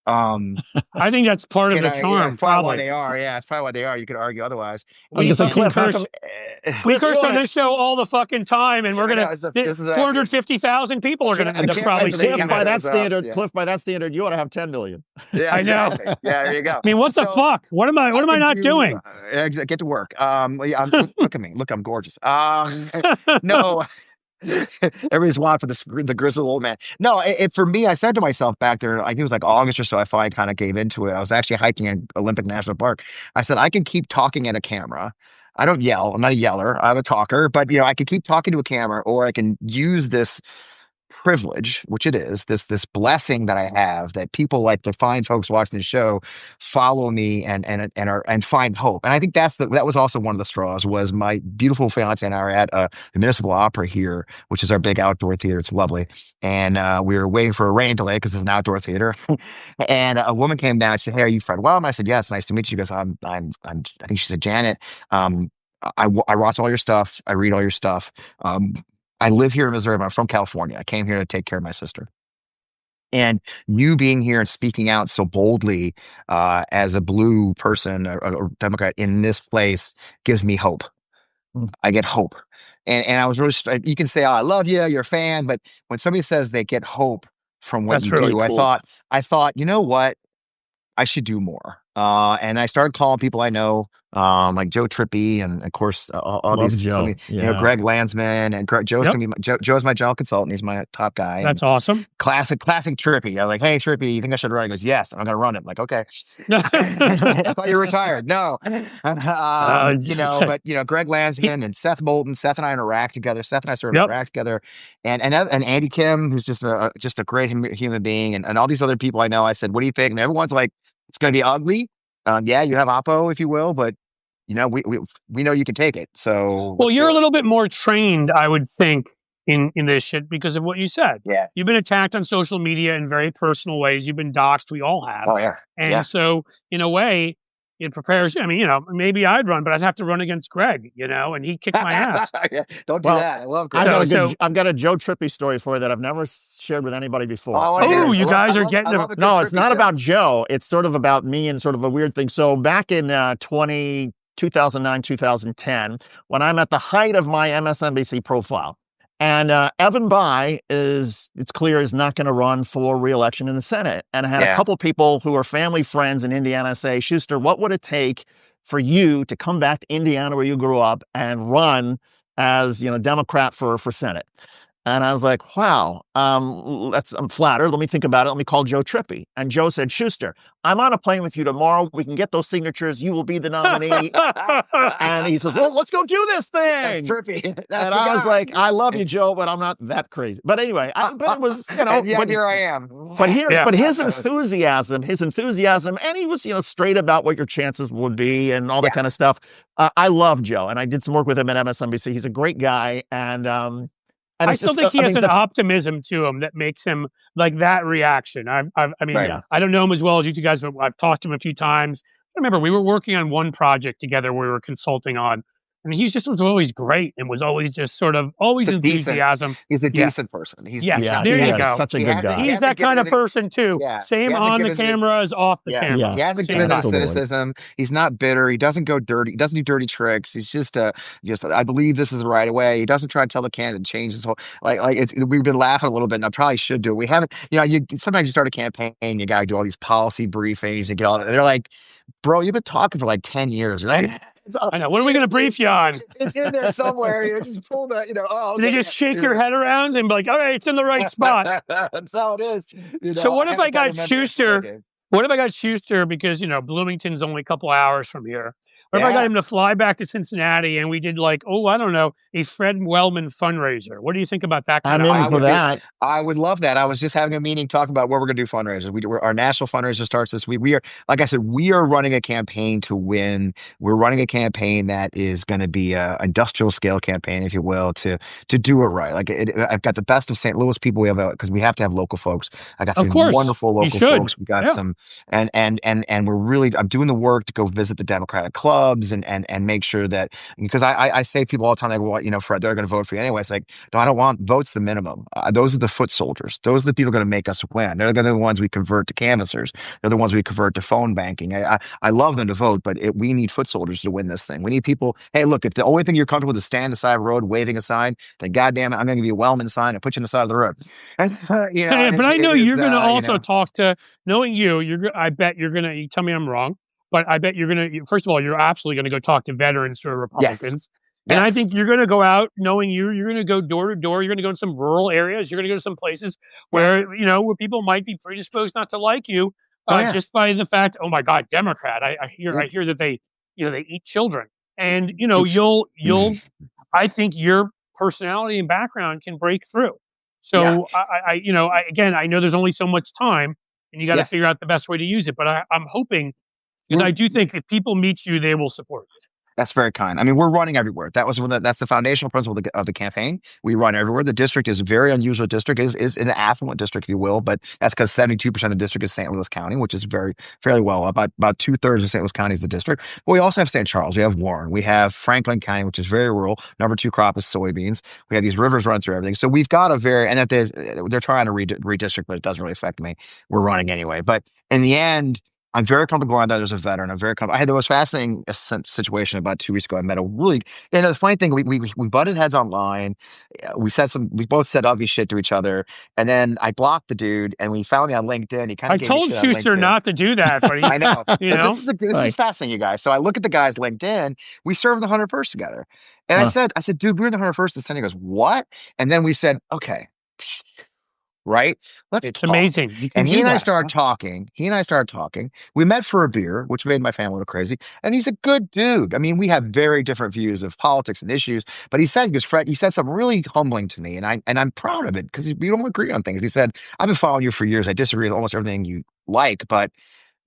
I think that's part of the charm. Probably why they are. Yeah, it's probably why they are. You could argue otherwise. We curse on this show all the fucking time, and we're gonna 450,000 people are gonna end up probably seeing Cliff. By that standard, you ought to have 10 million. Yeah, I know. Exactly. Yeah, there you go. I mean, what the fuck? What am I not doing? Get to work. Look at me. Look, I'm gorgeous. No. Everybody's wild for the grizzled old man. No, for me, I said to myself back there, I think it was like August or so, I finally kind of gave into it. I was actually hiking in Olympic National Park. I said, I can keep talking at a camera. I don't yell. I'm not a yeller. I'm a talker. But, I can keep talking to a camera, or I can use this privilege, which it is, this blessing that I have, that people like the fine folks watching the show follow me and find hope. And I think that was also one of the straws. Was my beautiful fiance and I are at the Municipal Opera here, which is our big outdoor theater. It's lovely, and we were waiting for a rain delay because it's an outdoor theater. And a woman came down. She said, "Hey, are you Fred Wellman?" I said, "Yes." Nice to meet you. She goes, I think she said, "Janet, I watch all your stuff. I read all your stuff. I live here in Missouri, but I'm from California. I came here to take care of my sister. And you being here and speaking out so boldly as a blue person or Democrat in this place gives me hope. I get hope." And I was really, you can say, "Oh, I love you, you're a fan," but when somebody says they get hope from what That's you really do, cool. I thought, you know what? I should do more. And I started calling people I know, like Joe Trippi, and of course, all Love these, Joe. Greg Landsman, and Joe's gonna be Joe's my general consultant. He's my top guy. That's awesome. Classic Trippi. I'm like, "Hey, Trippi, you think I should run?" He goes, "Yes, I'm gonna run it." I'm like, "Okay." I thought you were retired. No, but Greg Landsman and Seth Moulton. Seth and I interact together. Seth and I sort of interact together, and Andy Kim, who's just a great human being, and all these other people I know. I said, "What do you think?" And everyone's like, "It's going to be ugly. Yeah, you have Oppo, if you will, but we know you can take it." So, well, you're a little bit more trained, I would think, in this shit because of what you said. Yeah, you've been attacked on social media in very personal ways. You've been doxxed. We all have. Oh yeah. And so, in a way, it prepares. I mean, maybe I'd run, but I'd have to run against Greg, and he'd kick my ass. Yeah, don't do Well, that. I love I've Greg. got So, I've got a Joe Trippy story for you that I've never shared with anybody Oh, before. I want to hear this. you guys are getting I them. love a good No, it's trippy not story. about Joe. It's sort of about me and sort of a weird thing. So back in 2009, 2010, when I'm at the height of my MSNBC profile, and Evan Bayh it's clear, is not going to run for re-election in the Senate. And I had a Yeah. couple people who are family friends in Indiana say, Schuster, what would it take for you to come back to Indiana where you grew up and run as, Democrat for Senate? And I was like, wow, I'm flattered. Let me think about it. Let me call Joe Trippy. And Joe said, Schuster, I'm on a plane with you tomorrow. We can get those signatures. You will be the nominee. And he says, well, let's go do this That's thing. trippy. That's And the I was guy. like, I love you, Joe, but I'm not that crazy. But anyway, but it was, And yet here I am. but Yeah. his enthusiasm, and he was, straight about what your chances would be and all that Yeah. kind of stuff. I love Joe, and I did some work with him at MSNBC. He's a great guy, and I it's still just, think he I has mean, an optimism to him that makes him like that reaction. I mean, Right. yeah, I don't know him as well as you two guys, but I've talked to him a few times. I remember we were working on one project together we were consulting on, and he was always great and was always just sort of always enthusiasm. He's a Yeah. decent person. Yes. yeah, There he you is go. such a good He guy. He's hasn't that given kind of any. person too. Yeah. He Same hasn't on the given any. camera as off the Yeah. camera. He hasn't Same given guy. any Absolutely. cynicism. He's not bitter. He doesn't go dirty. He doesn't do dirty tricks. He's just I believe this is the right way. He doesn't try to tell the candidate change his whole we've been laughing a little bit and I probably should do it. We haven't, you sometimes you start a campaign, you gotta do all these policy briefings and get all they're like, bro, you've been talking for like 10 years, right? I know. What are we going to brief you on? It's in there somewhere. Just pull the, oh, Do they okay. just shake your head around and be like, "All right, it's in the right spot"? That's how it is. So what if I haven't gotta got remember it. Schuster? Okay. What if I got Schuster because Bloomington's only a couple hours from here? What if I got Yeah. him to fly back to Cincinnati and we did like, I don't know, a Fred Wellman fundraiser? What do you think about that kind I'm of in for idea? that. I would love that. I was just having a meeting talking about where we're going to do fundraisers. Our national fundraiser starts this week. We are, like I said, we are running a campaign to win. We're running a campaign that is going to be a industrial scale campaign, if you will, to do it right. I've got the best of St. Louis people. Because we have to have local folks. I got Of some course, wonderful you local should. folks. We got Yeah. some, and we're really. I'm doing the work to go visit the Democratic clubs and make sure that because I say to people all the time, like, well, Fred, they're going to vote for you anyway. It's like, no, I don't want votes the minimum. Those are the foot soldiers. Those are the people going to make us win. They're the ones we convert to canvassers. They're the ones we convert to phone banking. I love them to vote, but we need foot soldiers to win this thing. We need people. Hey, look, if the only thing you're comfortable with is stand on the side of the road waving a sign, then goddamn it, I'm going to give you a Wellman sign and put you on the side of the road. Yeah, but I know you're going to also talk to, knowing I bet you're going to, you tell me I'm wrong, but I bet you're going to, first of all, you're absolutely going to go talk to veterans or Republicans. And I think you're going to go out knowing you're going to go door to door. You're going to go in some rural areas. You're going to go to some places where, where people might be predisposed not to like you just by the fact, oh my God, Democrat. I hear that they eat children. And, I think your personality and background can break through. So again, I know there's only so much time and you got to figure out the best way to use it. But I'm hoping, because I do think if people meet you, they will support you. That's very kind. I mean, we're running everywhere. That's the foundational principle of the campaign. We run everywhere. The district is a very unusual district. Is an affluent district, if you will, but that's because 72% of the district is St. Louis County, which is fairly well. About 2/3 of St. Louis County is the district. But we also have St. Charles. We have Warren. We have Franklin County, which is very rural. Number 2 crop is soybeans. We have these rivers running through everything. So we've got and if they're trying to redistrict, but it doesn't really affect me. We're running anyway. But in the end, I'm very comfortable going out there. There's a veteran. I'm very comfortable. I had the most fascinating situation about 2 weeks ago. I met the funny thing, we butted heads online. We both said ugly shit to each other. And then I blocked the dude and we found me on LinkedIn. He kind of I told Schuster not to do that, but I know. this is fascinating, you guys. So I look at the guy's LinkedIn. We served the 101st together. And I said, dude, we're in the 101st. And he goes, what? And then we said, okay. Right? It's amazing. And he and I started talking. We met for a beer, which made my family a little crazy. And he's a good dude. I mean, we have very different views of politics and issues. But he said something really humbling to me. And I'm proud of it because we don't agree on things. He said, I've been following you for years. I disagree with almost everything you like, but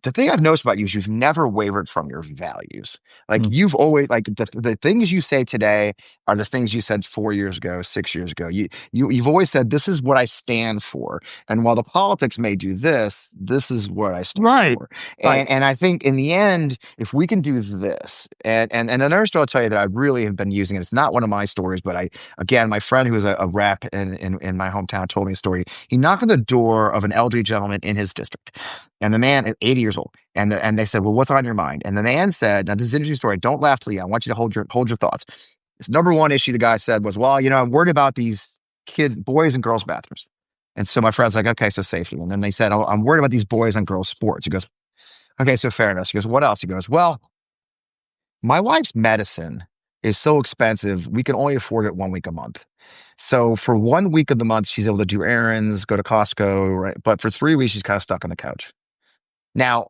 the thing I've noticed about you is you've never wavered from your values. Like Mm. you've always like the things you say today are the things you said 4 years ago, 6 years ago. You've always said this is what I stand for. And while the politics may do this, this is what I stand Right. for. Right. And I think in the end, if we can do this, and another story I'll tell you that I really have been using, and it's not one of my stories, but again, my friend who was a rep in my hometown told me a story. He knocked on the door of an elderly gentleman in his district. And the man is 80 years old. And they said, well, what's on your mind? And the man said, now this is an interesting story. Don't laugh till the end. I want you to hold your thoughts. This number one issue the guy said was, well, I'm worried about these boys and girls bathrooms. And so my friend's like, okay, so safety. And then they said, oh, I'm worried about these boys and girls sports. He goes, okay, so fair enough. He goes, what else? He goes, well, my wife's medicine is so expensive, we can only afford it 1 week a month. So for 1 week of the month, she's able to do errands, go to Costco, right? But for 3 weeks, she's kind of stuck on the couch. Now,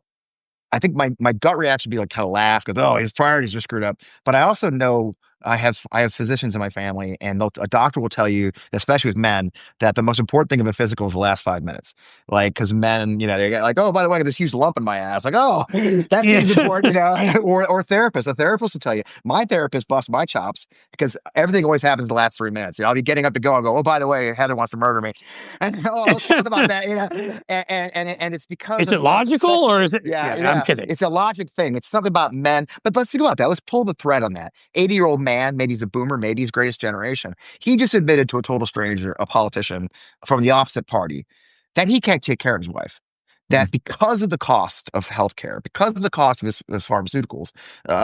I think my gut reaction would be like kind of laugh because his priorities are screwed up. But I also know I have physicians in my family, and a doctor will tell you, especially with men, that the most important thing of a physical is the last 5 minutes. Like because men, they get like, oh, by the way, I got this huge lump in my ass. Like, oh, that seems important, or therapist. A therapist will tell you. My therapist busts my chops because everything always happens the last 3 minutes. I'll be getting up to go and go, oh, by the way, Heather wants to murder me, and let's talk about that. And it's because Is it of us, logical especially. or is it? Yeah, Yeah, I'm yeah. kidding. It's a logic thing. It's something about men. But let's think about that. Let's pull the thread on that. 80-year-old man, maybe he's a boomer, maybe he's greatest generation. He just admitted to a total stranger, a politician from the opposite party, that he can't take care of his wife. That because of the cost of healthcare, because of the cost of his pharmaceuticals,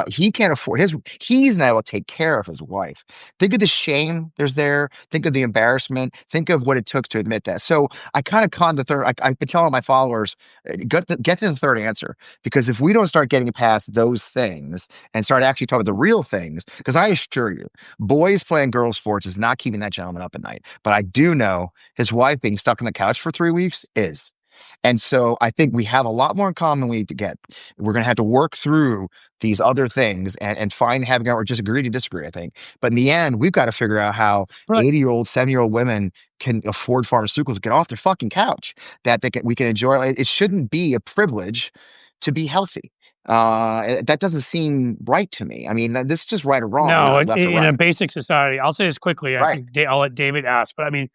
he can't afford he's not able to take care of his wife. Think of the shame there's there. Think of the embarrassment. Think of what it took to admit that. So I kind of conned the third. I've been telling my followers, get to the third answer. Because if we don't start getting past those things and start actually talking the real things, because I assure you, boys playing girls sports is not keeping that gentleman up at night. But I do know his wife being stuck on the couch for 3 weeks is. And so I think we have a lot more in common than we need to get. We're going to have to work through these other things and find having or just agree to disagree, I think. But in the end, we've got to figure out how Right. 80-year-old, 70-year-old women can afford pharmaceuticals, get off their fucking couch, that we can enjoy. It shouldn't be a privilege to be healthy. That doesn't seem right to me. I mean, this is just right or wrong, No, not left or in a right. basic society, I'll say this quickly. I Right. think I'll let David ask, but I mean,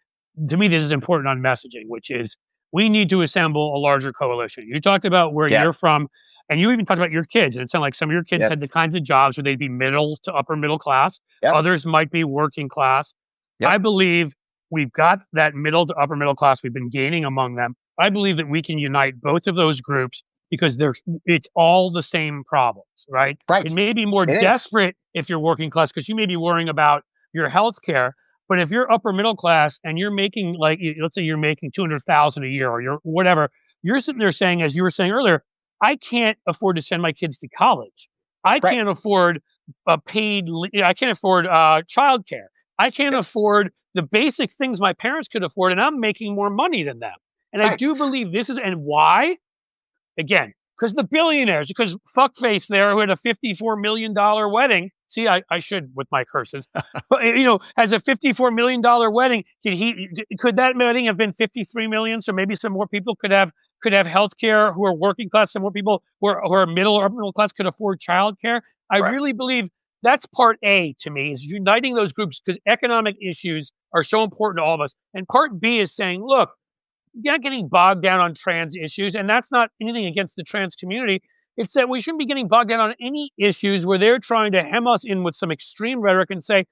to me, this is important on messaging, which is we need to assemble a larger coalition. You talked about where Yeah. you're from, and you even talked about your kids, and it sounded like some of your kids Yep. had the kinds of jobs where they'd be middle to upper middle class. Yep. Others might be working class. Yep. I believe we've got that middle to upper middle class we've been gaining among them. I believe that we can unite both of those groups because it's all the same problems, right? It Right. may be more It is. desperate if you're working class because you may be worrying about your health care. But if you're upper middle class and you're making let's say you're making 200,000 a year or you're whatever, you're sitting there saying, as you were saying earlier, I can't afford to send my kids to college. I Right. can't afford I can't afford childcare. I can't Yep. afford the basic things my parents could afford, and I'm making more money than them. And I Right. do believe this is, and why? Again, because the billionaires, because fuckface there who had a $54 million wedding. See, I should with my curses, but has a $54 million wedding. Could that wedding have been 53 million? So maybe some more people could have health care who are working class. Some more people who are middle or upper middle class could afford childcare. I Right. really believe that's part A to me is uniting those groups because economic issues are so important to all of us. And part B is saying, look, you're not getting bogged down on trans issues, and that's not anything against the trans community. It's that we shouldn't be getting bogged down on any issues where they're trying to hem us in with some extreme rhetoric and say,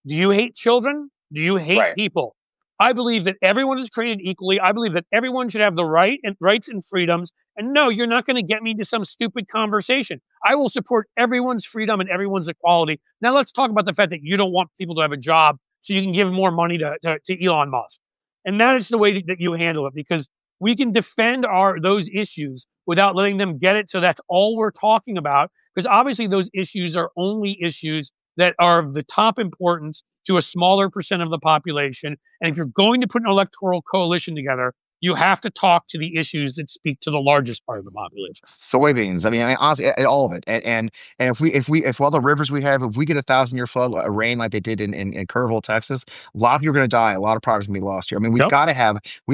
do you hate children? Do you hate Right. people? I believe that everyone is created equally. I believe that everyone should have the rights and freedoms. And no, you're not going to get me into some stupid conversation. I will support everyone's freedom and everyone's equality. Now let's talk about the fact that you don't want people to have a job so you can give more money to Elon Musk. And that is the way that you handle it because we can defend those issues without letting them get it. So that's all we're talking about. Because obviously those issues are only issues that are of the top importance to a smaller percent of the population. And if you're going to put an electoral coalition together, you have to talk to the issues that speak to the largest part of the population. Soybeans. I mean, honestly, all of it. And if all the rivers we have, if we get 1,000-year flood, a rain like they did in Kerrville, Texas, a lot of people are going to die. A lot of products going to be lost here. I mean, we've Yep.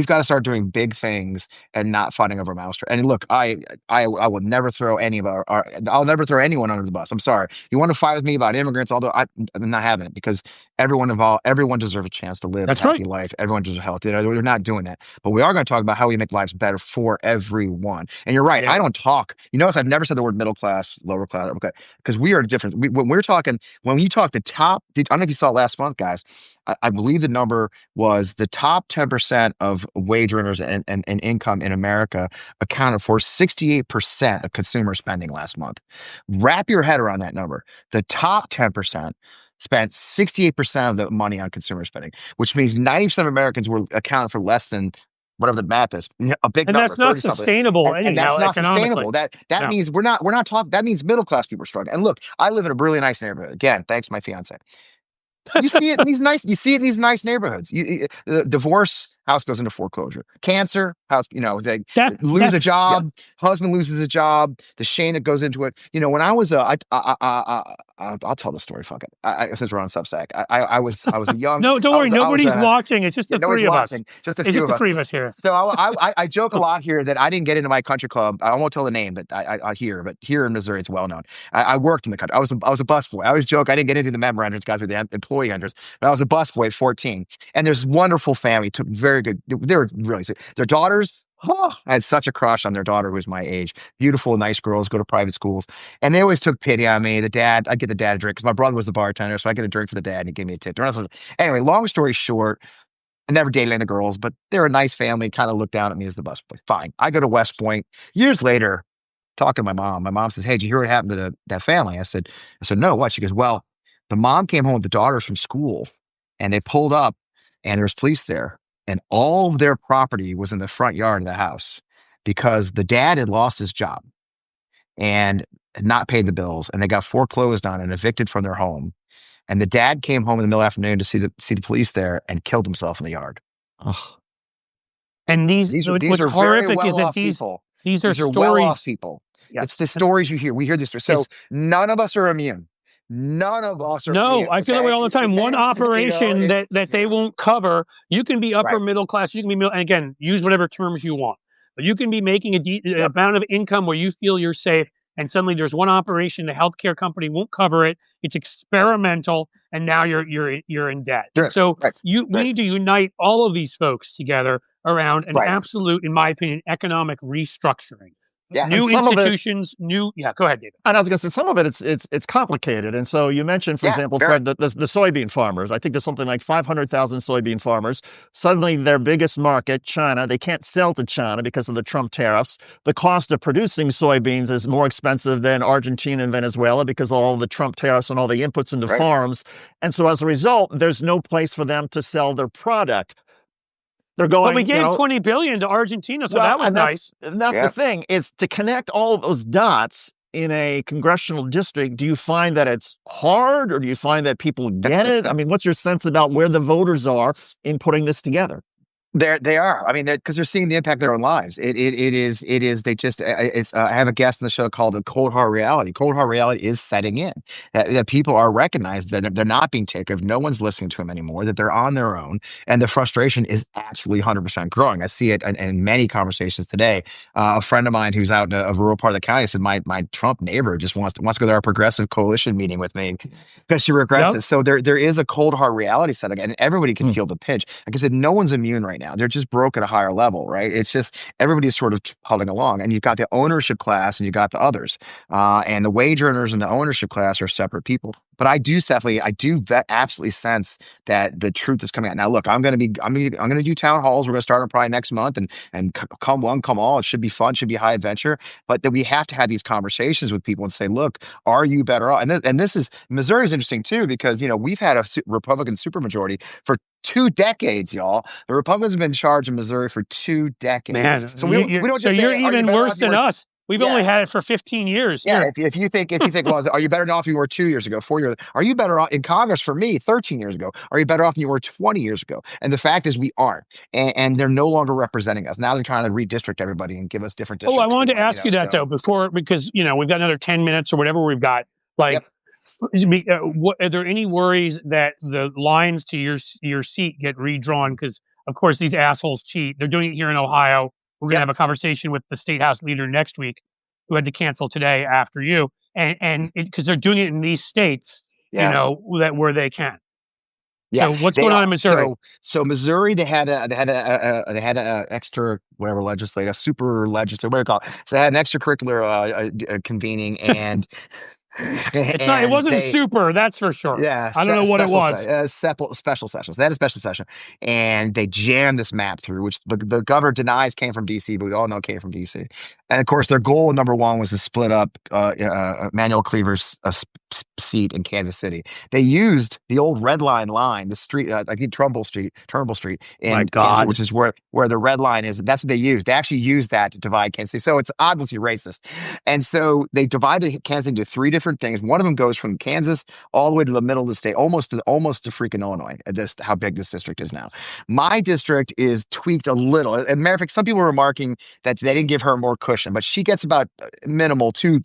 got to start doing big things and not fighting over mousetrap. And look, I will never throw I'll never throw anyone under the bus. I'm sorry. You want to fight with me about immigrants, although I'm not having it, because everyone deserves a chance to live a That's happy right. life. Everyone deserves health. We're not doing that. But we are going to talk about how we make lives better for everyone. And you're right. Yeah. I don't talk. You notice I've never said the word middle class, lower class. Okay, because we are different. When you talk the top, I don't know if you saw it last month, guys. I believe the number was the top 10% of wage earners and income in America accounted for 68% of consumer spending last month. Wrap your head around that number. The top 10% spent 68% of the money on consumer spending, which means 90% of Americans were accounting for less than whatever the math is, a big And number, that's not 30 something. sustainable And that's anyhow, not economically. sustainable. That No. means we're not talking, that means middle class people are struggling. And look, I live in a really nice neighborhood. Again, thanks to my fiance. You see it in these nice neighborhoods. The divorce, house goes into foreclosure. Cancer, house, they lose a Yeah. job, husband loses a job, the shame that goes into it. When I was I'll tell the story. Fuck it. Since we're on Substack, I was a young. No, don't worry. Nobody's watching. It's just the Nobody's three of us. watching. Just a It's few just of the us. three of us here. So I joke a lot here that I didn't get into my country club. I won't tell the name, but I hear. But here in Missouri, it's well known. I worked in the country. I was a busboy. I always joke I didn't get into the member entrance, got through the employee entrance, but I was a busboy at 14. And there's wonderful family. Took very good. They were really sick. Their daughters. Oh, I had such a crush on their daughter who was my age. Beautiful, nice girls, go to private schools. And they always took pity on me. I'd get the dad a drink because my brother was the bartender. So I get a drink for the dad and he gave me a tip. Anyway, long story short, I never dated any girls, but they're a nice family, kind of looked down at me as the busboy. Fine. I go to West Point. Years later, talking to my mom. My mom says, "Hey, did you hear what happened to that family?" I said, "No, what?" She goes, "Well, the mom came home with the daughters from school and they pulled up and there's police there. And all of their property was in the front yard of the house because the dad had lost his job and had not paid the bills. And they got foreclosed on and evicted from their home. And the dad came home in the middle of the afternoon to see the police there and killed himself in the yard." Ugh. And These what's are very horrific is that well-off people. these are These are well-off stories. people. Yes. It's the stories you hear. We hear this story. So It's- none of us are immune. None of us are No, immune. I feel that way all the time. One operation that they won't cover, you can be upper Right. middle class, you can be middle, and again, use whatever terms you want. But you can be making a amount of income where you feel you're safe, and suddenly there's one operation, the healthcare company won't cover it. It's experimental, and now you're in debt. Right. So Right. we need to unite all of these folks together around an absolute, in my opinion, economic restructuring. Yeah, New institutions, go ahead, David. And I was going to say, some of it, it's complicated. And so you mentioned, for example, Fred, the soybean farmers. I think there's something like 500,000 soybean farmers. Suddenly, their biggest market, China, they can't sell to China because of the Trump tariffs. The cost of producing soybeans is more expensive than Argentina and Venezuela because of all the Trump tariffs and all the inputs into farms. And so as a result, there's no place for them to sell their product. They're going. But we gave $20 billion to Argentina, so that was nice. That's the thing. Is to connect all of those dots in a congressional district. Do you find that it's hard, or do you find that people get it? I mean, what's your sense about where the voters are in putting this together? They are. I mean, because they're seeing the impact of their own lives. It is. They just. I have a guest in the show called the cold hard reality. Cold hard reality is setting in. That people are recognized that they're not being taken. No one's listening to them anymore. That they're on their own, and the frustration is absolutely 100% growing. I see it in many conversations today. A friend of mine who's out in a rural part of the county said, "My Trump neighbor just wants to go to our progressive coalition meeting with me because she regrets it." So there is a cold hard reality setting, and everybody can feel the pinch. Like I said, no one's immune right now. They're just broke at a higher level, right? It's just everybody's sort of huddling along, and you've got the ownership class and you got the others, and the wage earners and the ownership class are separate people. But I do absolutely sense that the truth is coming out. Now, look, I'm going to do town halls. We're going to start them probably next month, and come one, come all. It should be fun, should be high adventure. But that we have to have these conversations with people and say, look, are you better off? And this is Missouri is interesting too because we've had a Republican supermajority for 2 decades, y'all. The Republicans have been in charge of Missouri for 2 decades. Man, so we don't. So you're even worse than us. We've only had it for 15 years Yeah, here. if you think, well, are you better off than you were 2 years ago, 4 years? Are you better off in Congress for me 13 years ago? Are you better off than you were 20 years ago? And the fact is, we aren't, and they're no longer representing us. Now they're trying to redistrict everybody and give us different Oh, I districts. They wanted to want, ask you that so. though before, because we've got another 10 minutes or whatever we've got. Like, Yep. are there any worries that the lines to your seat get redrawn? Because of course these assholes cheat. They're doing it here in Ohio. We're going to Yep. have a conversation with the state house leader next week, who had to cancel today after you, and because they're doing it in these states, Yeah. that where they can. Yeah, So what's they going on are. in Missouri? So Missouri, they had a extra whatever legislative, super legislative, what do you call it? So they had an extracurricular convening, and It's not. It and wasn't they super. That's for sure. yeah, I don't know what it was. special sessions. They had a special session, and they jammed this map through, which the governor denies came from DC, but we all know it came from DC. And of course, their goal number one was to split up Manuel Cleaver's seat in Kansas City. They used the old Red line, the street, I think Turnbull Street My in Kansas City, God. which is where the red line is. That's what they used. They actually used that to divide Kansas City. So it's obviously racist. And so they divided Kansas into three different things. One of them goes from Kansas all the way to the middle of the state, almost to freaking Illinois. This how big this district is now. My district is tweaked a little. As a matter of fact, some people were remarking that they didn't give her more cushion, but she gets about minimal two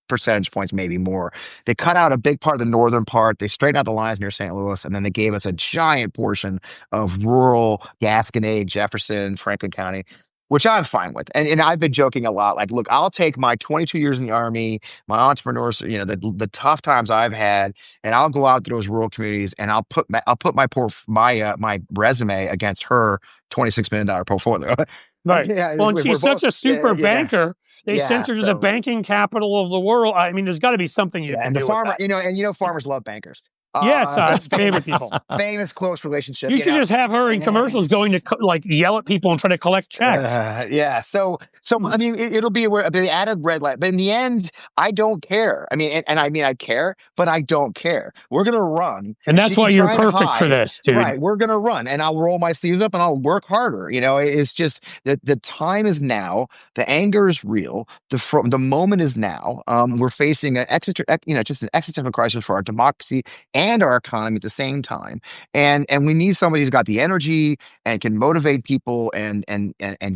percentage points, maybe more. They cut out a big part of the northern part. They straightened out the lines near St. Louis, and then they gave us a giant portion of rural Gasconade, Jefferson, Franklin County, which I'm fine with. And I've been joking a lot. Like, look, I'll take my 22 years in the Army, my entrepreneurs, the tough times I've had, and I'll go out to those rural communities, and I'll put my resume against her $26 million portfolio. Right. Yeah, Well, and we're she's such both. a Yeah, super yeah, banker. They yeah. sent her to the So. banking capital of the world. I mean, there's got to be something you Yeah, can and the do with farmer, that. farmers love bankers. Yes, favorite Famous, people. famous close relationship. You should just have her in commercials going to like yell at people and try to collect checks. Yeah. So I mean, it'll be where they added red light, but in the end, I don't care. I mean, and I mean, I care, but I don't care. We're gonna run, And she that's can why you're try and perfect for hide. this, dude. Right, we're gonna run, and I'll roll my sleeves up and I'll work harder. It's just that the time is now. The anger is real. The moment is now. We're facing just an existential crisis for our democracy and our economy at the same time, and we need somebody who's got the energy and can motivate people and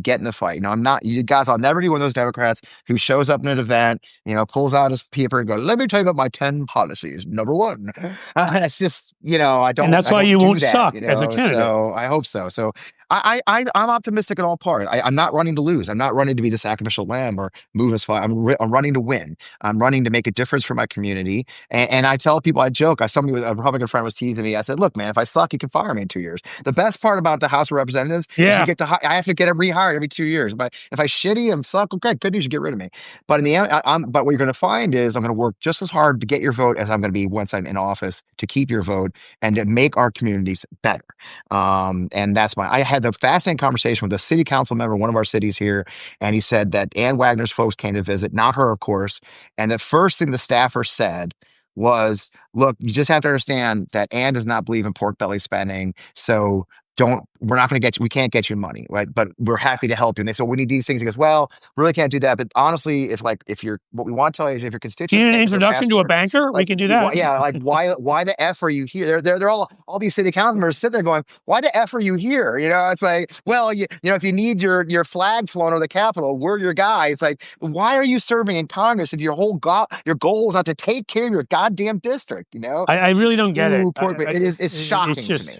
get in the fight. You guys, I'll never be one of those Democrats who shows up in an event, pulls out his paper and goes, "Let me tell you about my 10 policies. Number one." That's just, And that's I why don't you do won't that, suck as a candidate. so I hope so. So I'm optimistic in all parts. I'm not running to lose. I'm not running to be the sacrificial lamb or move as far. I'm running to win. I'm running to make a difference for my community. And I tell people, I joke, a Republican friend was teasing me. I said, look, man, if I suck, you can fire me in 2 years. The best part about the House of Representatives is Yeah. I have to get rehired every 2 years. But if I shitty and suck, okay, good news, you get rid of me. But in the end, but what you're going to find is I'm going to work just as hard to get your vote as I'm going to be once I'm in office to keep your vote and to make our communities better. And I had the fascinating conversation with a city council member, one of our cities here, and he said that Ann Wagner's folks came to visit, not her, of course. And the first thing the staffer said was, look, you just have to understand that Ann does not believe in pork belly spending. So we're not going to get you, we can't get you money, right? But we're happy to help you. And they said, we need these things. He goes, well, really can't do that. But honestly, what we want to tell you is if your Do you constituents need an can't get their introduction to a passport, banker? We like, can do that. yeah, like why the F are you here? They're all these city council members sit there going, why the F are you here? It's like, well, if you need your flag flown over the Capitol, we're your guy. It's like, why are you serving in Congress if your goal is not to take care of your goddamn district? I really don't get it. It's shocking to me.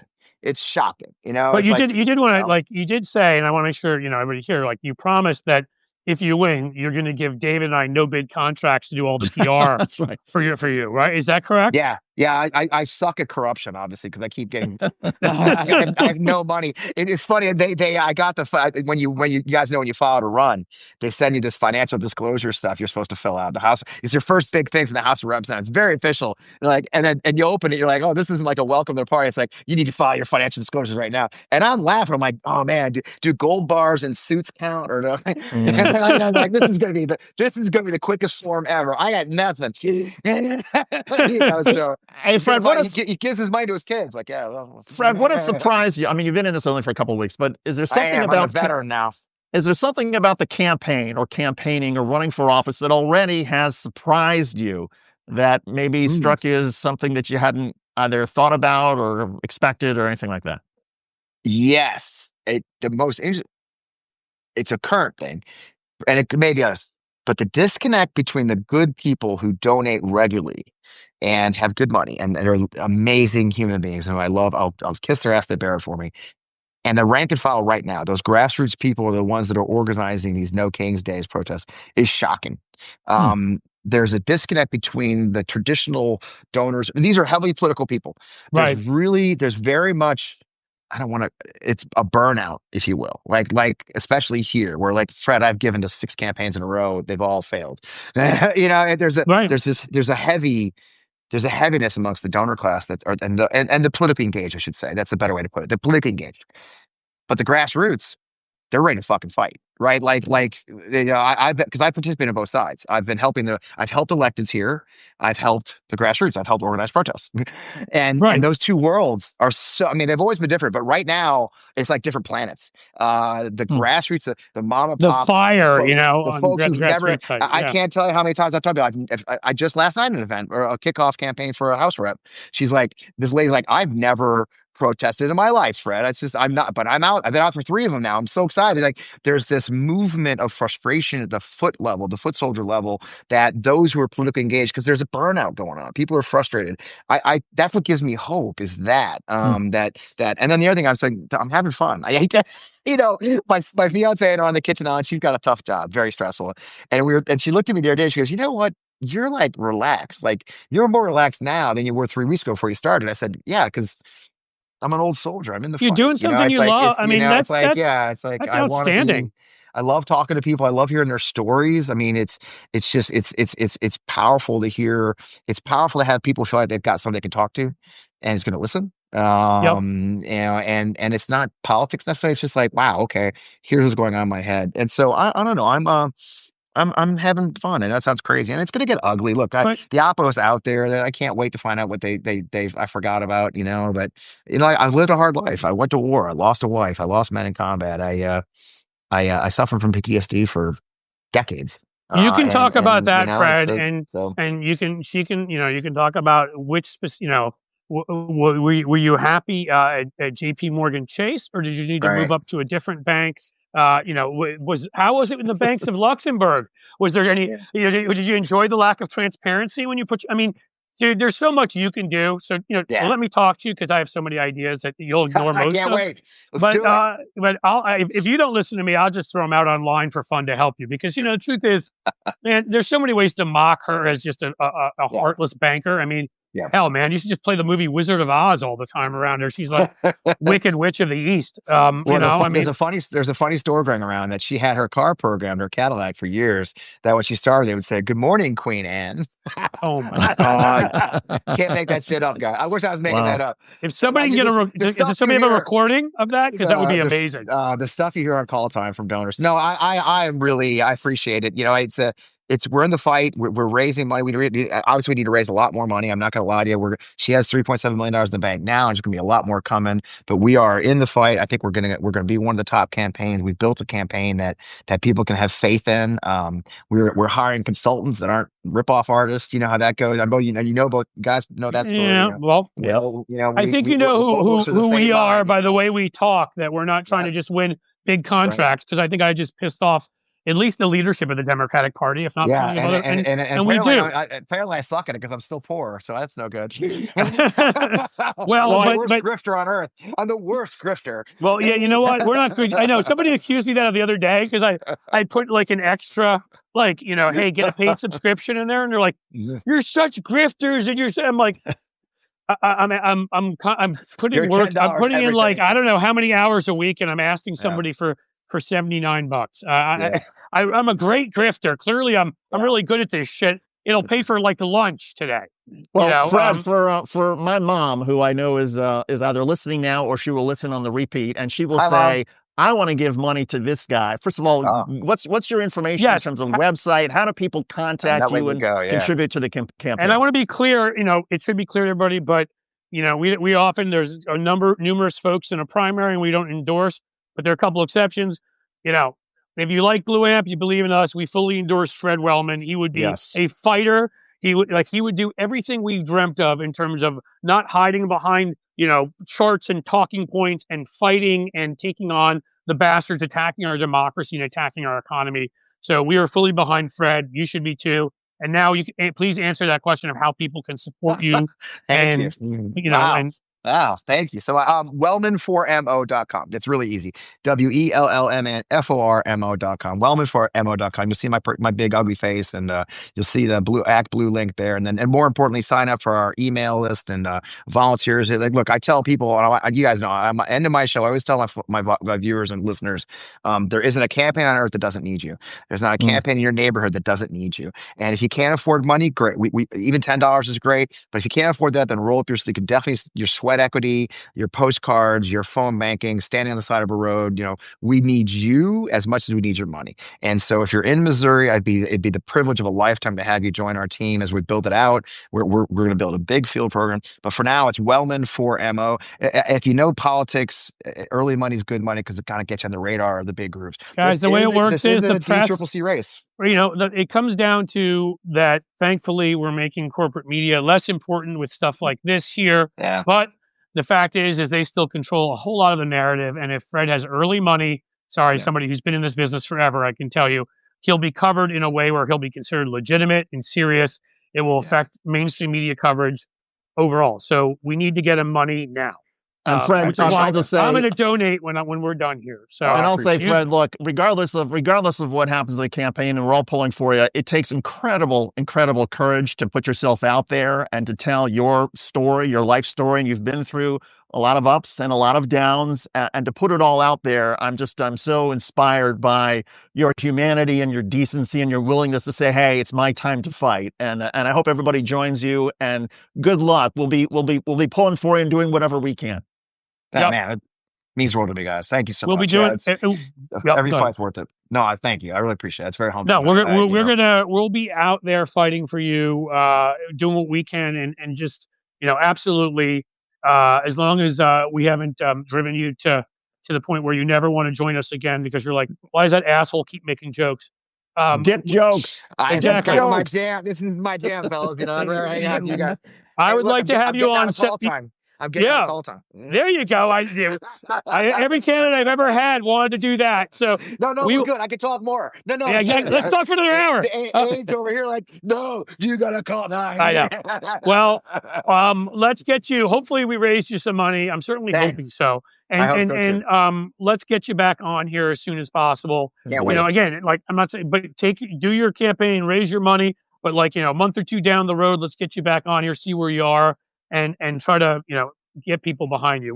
It's shocking, But it's you did want to, like, you did say, and I want to make sure, everybody here, like, you promised that if you win, you're going to give David and I no bid contracts to do all the PR That's right. for you, right? Is that correct? Yeah. I suck at corruption, obviously, because I keep getting. I have no money. It's funny. I got when you guys know when you file to run, they send you this financial disclosure stuff you're supposed to fill out. The House is your first big thing from the House of Representatives. It's very official. And you open it, you're like, oh, this isn't like a welcome to the party. It's like you need to file your financial disclosures right now. And I'm laughing. I'm like, oh man, do gold bars and suits count or no? And I'm like, this is gonna be the quickest form ever. I got nothing. So. Hey, Fred, he gives his money to his kids. Like, yeah. Well, Fred, what has surprised you? I mean, you've been in this only for a couple of weeks, but is there something I'm a veteran now. Is there something about the campaign or campaigning or running for office that already has surprised you, that maybe struck you as something that you hadn't either thought about or expected or anything like that? Yes. It's a current thing, and it may be us, but the disconnect between the good people who donate regularly and have good money and are amazing human beings who I love, I'll kiss their ass, they bear it for me. And the rank and file right now, those grassroots people are the ones that are organizing these No Kings Days protests, is shocking. Hmm. There's a disconnect between the traditional donors. These are heavily political people. Right. There's very much, I don't want to, it's a burnout, if you will. Especially here, where like Fred, I've given to 6 campaigns in a row, they've all failed. And Right. there's a heaviness amongst the donor class and the politically engaged, I should say. That's a better way to put it. The politically engaged. But the grassroots, they're ready to fucking fight, right? Because I participate in both sides. I've helped electeds here. I've helped the grassroots. I've helped organize protests. And Right. those two worlds are so, I mean, they've always been different, but right now it's like different planets. The Hmm. grassroots, the mom and The pops, fire, the on folks who've never, grassroots side. I Yeah. can't tell you how many times I've talked about, I just last night at an event or a kickoff campaign for a house rep. She's like, this lady's like, I've never protested in my life, Fred. It's just, I'm not, but I'm out. I've been out for 3 of them now. I'm so excited. Like there's this movement of frustration at the foot level, the foot soldier level, that those who are politically engaged, because there's a burnout going on. People are frustrated. That's what gives me hope is that, Hmm. and then the other thing I'm saying, I'm having fun. I hate to, my fiance and I on the kitchen island, she's got a tough job, very stressful. And she looked at me the other day, she goes, you know what? You're like relaxed. Like you're more relaxed now than you were 3 weeks ago before you started. I said, yeah, because I'm an old soldier. I'm in the You're fight. doing something you love. I mean, that's I want to be. outstanding. I love talking to people. I love hearing their stories. I mean, it's just it's powerful to hear. It's powerful to have people feel like they've got someone they can talk to, and is going to listen. Yep. And it's not politics necessarily. It's just like, wow, okay, here's what's going on in my head. And so I don't know. I'm having fun, and that sounds crazy, and it's gonna get ugly. Look, But the Oppo's out there. I can't wait to find out what they I forgot about, But I've lived a hard life. I went to war. I lost a wife. I lost men in combat. I suffered from PTSD for decades. you can talk about And that, Fred, so and she can, you can talk about were you happy at JP Morgan Chase, or did you need to move right. up to a different bank? How was it in the banks of Luxembourg? Was there any? Yeah. Did you enjoy the lack of transparency when you put? I mean, dude, there's so much you can do. So Yeah. let me talk to you because I have so many ideas that you'll ignore I most can't of. wait. Let's do it. But if you don't listen to me, I'll just throw them out online for fun to help you because the truth is, man, there's so many ways to mock her as just a Yeah. heartless banker. I mean, Yeah. hell, man, you should just play the movie Wizard of Oz all the time around her. She's like Wicked Witch of the East. Well, I mean, there's a funny story going around that she had her car programmed, her Cadillac for years. That when she started, they would say, "Good morning, Queen Anne." oh my God. Can't make that shit up, guy. I wish I was making that Wow. up. If somebody can You get just, a, the does stuff you somebody have a hear, recording of that? Because that would be the amazing. the stuff you hear on call time from donors. No, I appreciate it. We're in the fight. We're raising money. Obviously we need to raise a lot more money. I'm not going to lie to you. She has $3.7 million in the bank now, and there's going to be a lot more coming. But we are in the fight. I think we're gonna be one of the top campaigns. We've built a campaign that people can have faith in. We're hiring consultants that aren't rip-off artists. You know how that goes. I know both guys know that story. Yeah, well, I think you know we're both works for the who same we are mind. by the way we talk. That we're not trying to just win big Right. contracts because I think I just pissed off at least the leadership of the Democratic Party, if not Yeah, plenty of other, and and we apparently, do. apparently I suck at it because I'm still poor, so that's no good. Well, I'm the but worst grifter on earth. I'm the worst grifter. well, yeah, you know what? We're not good. I know somebody accused me that the other day because I put like an extra hey, get a paid subscription in there, and they're like, you're such grifters, and I'm like. I'm putting You're work. I'm $10 putting in like everything. I don't know how many hours a week, and I'm asking Yeah, somebody for $79. yeah, I'm a great drifter. Clearly, I'm yeah. really good at this shit. It'll pay for like the lunch today. Well, Fred, for my mom, who I know is either listening now or she will listen on the repeat, and she will Hi, Mom. say, "I want to give money to this guy." First of all, Oh, what's your information in yes, terms of website? How do people I'm contact not letting you you and go. Yeah. contribute to the and campaign? I want to be clear. It should be clear to everybody, but we often there's numerous folks in a primary, and we don't endorse, but there are a couple exceptions. You know, If you like Blue Amp, you believe in us, we fully endorse Fred Wellman. He would be Yes. a fighter. He would do everything we've dreamt of in terms of not hiding behind, charts and talking points and fighting and taking on the bastards attacking our democracy and attacking our economy. So we are fully behind Fred. You should be too. And now you can, please answer that question of how people can support you. Thank you. And, Wow. and Wow, thank you. So, Wellman4mo.com. It's really easy. WELLMNFORMO.com. Wellman4mo.com. You'll see my big ugly face, and you'll see the blue link there. And more importantly, sign up for our email list and volunteers. Like, look, I tell people, you guys know, I'm end of my show. I always tell my viewers and listeners, there isn't a campaign on earth that doesn't need you. There's not a campaign in your neighborhood that doesn't need you. And if you can't afford money, great. We even $10 is great. But if you can't afford that, then roll up your sleeve. You can definitely your sweat equity, your postcards, your phone banking, standing on the side of a road. We need you as much as we need your money. And so if you're in Missouri, it'd be the privilege of a lifetime to have you join our team as we build it out. We're going to build a big field program. But for now, it's Wellman4mo. If you know politics, early money is good money because it kind of gets you on the radar of the big groups. Guys, the way it works is the press. DCCC race. It comes down to that. Thankfully, we're making corporate media less important with stuff like this here. Yeah. But the fact is they still control a whole lot of the narrative. And if Fred has early money, somebody who's been in this business forever, I can tell you, he'll be covered in a way where he'll be considered legitimate and serious. It will affect mainstream media coverage overall. So we need to get him money now. And Fred, which is why I'll just say, I'm going to donate when we're done here. So, and I'll say, Fred, look, regardless of what happens in the campaign, and we're all pulling for you, it takes incredible courage to put yourself out there and to tell your story, your life story. And you've been through a lot of ups and a lot of downs, and to put it all out there, I'm so inspired by your humanity and your decency and your willingness to say, hey, it's my time to fight. And I hope everybody joins you, and good luck. We'll be pulling for you and doing whatever we can. Man, it means the world to me, guys. Thank you so much. We'll be doing every fight's worth it. No, thank you. I really appreciate it. It's very humbling. No, we'll be out there fighting for you, doing what we can, and just absolutely, as long as we haven't driven you to the point where you never want to join us again because you're like, why does that asshole keep making jokes? Dip jokes. Exactly. My jam. This is my jam, fellas. I'd rather hang out with you guys. I would like to have you on call time. I'm getting on call time. There you go. Every candidate I've ever had wanted to do that. So we're good. I can talk more. No. Yeah, let's talk for another hour. Aiden's over here like, no, you got to call time. I know. Well, let's get you. Hopefully, we raised you some money. I'm certainly hoping so. And let's get you back on here as soon as possible. Again, like I'm not saying, but do your campaign, raise your money. But a month or two down the road, let's get you back on here, see where you are. And try to, get people behind you.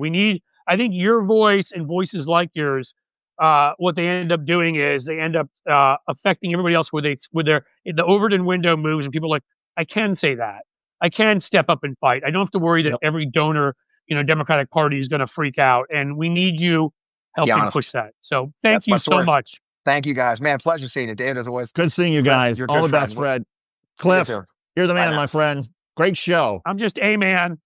I think your voice and voices like yours, what they end up doing is they end up affecting everybody else the Overton window moves and people are like, I can say that. I can step up and fight. I don't have to worry that every donor, Democratic Party is going to freak out. And we need you helping push that. So thank you so much. Thank you, guys. Man, pleasure seeing you, David, as always. Good seeing you guys. All the best, Fred. Cliff, you're the man, my friend. Great show. I'm just a man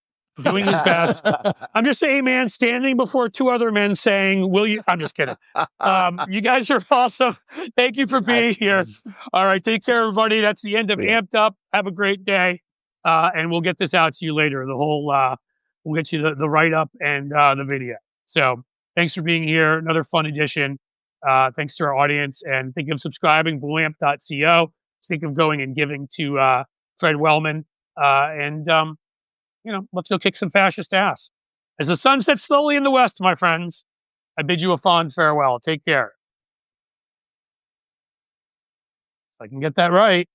doing his best. I'm just a man standing before two other men saying, will you? I'm just kidding. You guys are awesome. Thank you for being here. All right. Take care, everybody. That's the end of Amped Up. Have a great day. And we'll get this out to you later. We'll get you the write-up and the video. So thanks for being here. Another fun edition. Thanks to our audience. And think of subscribing, blueamp.co. Think of going and giving to Fred Wellman. Let's go kick some fascist ass. As the sun sets slowly in the west, my friends, I bid you a fond farewell. Take care. If I can get that right.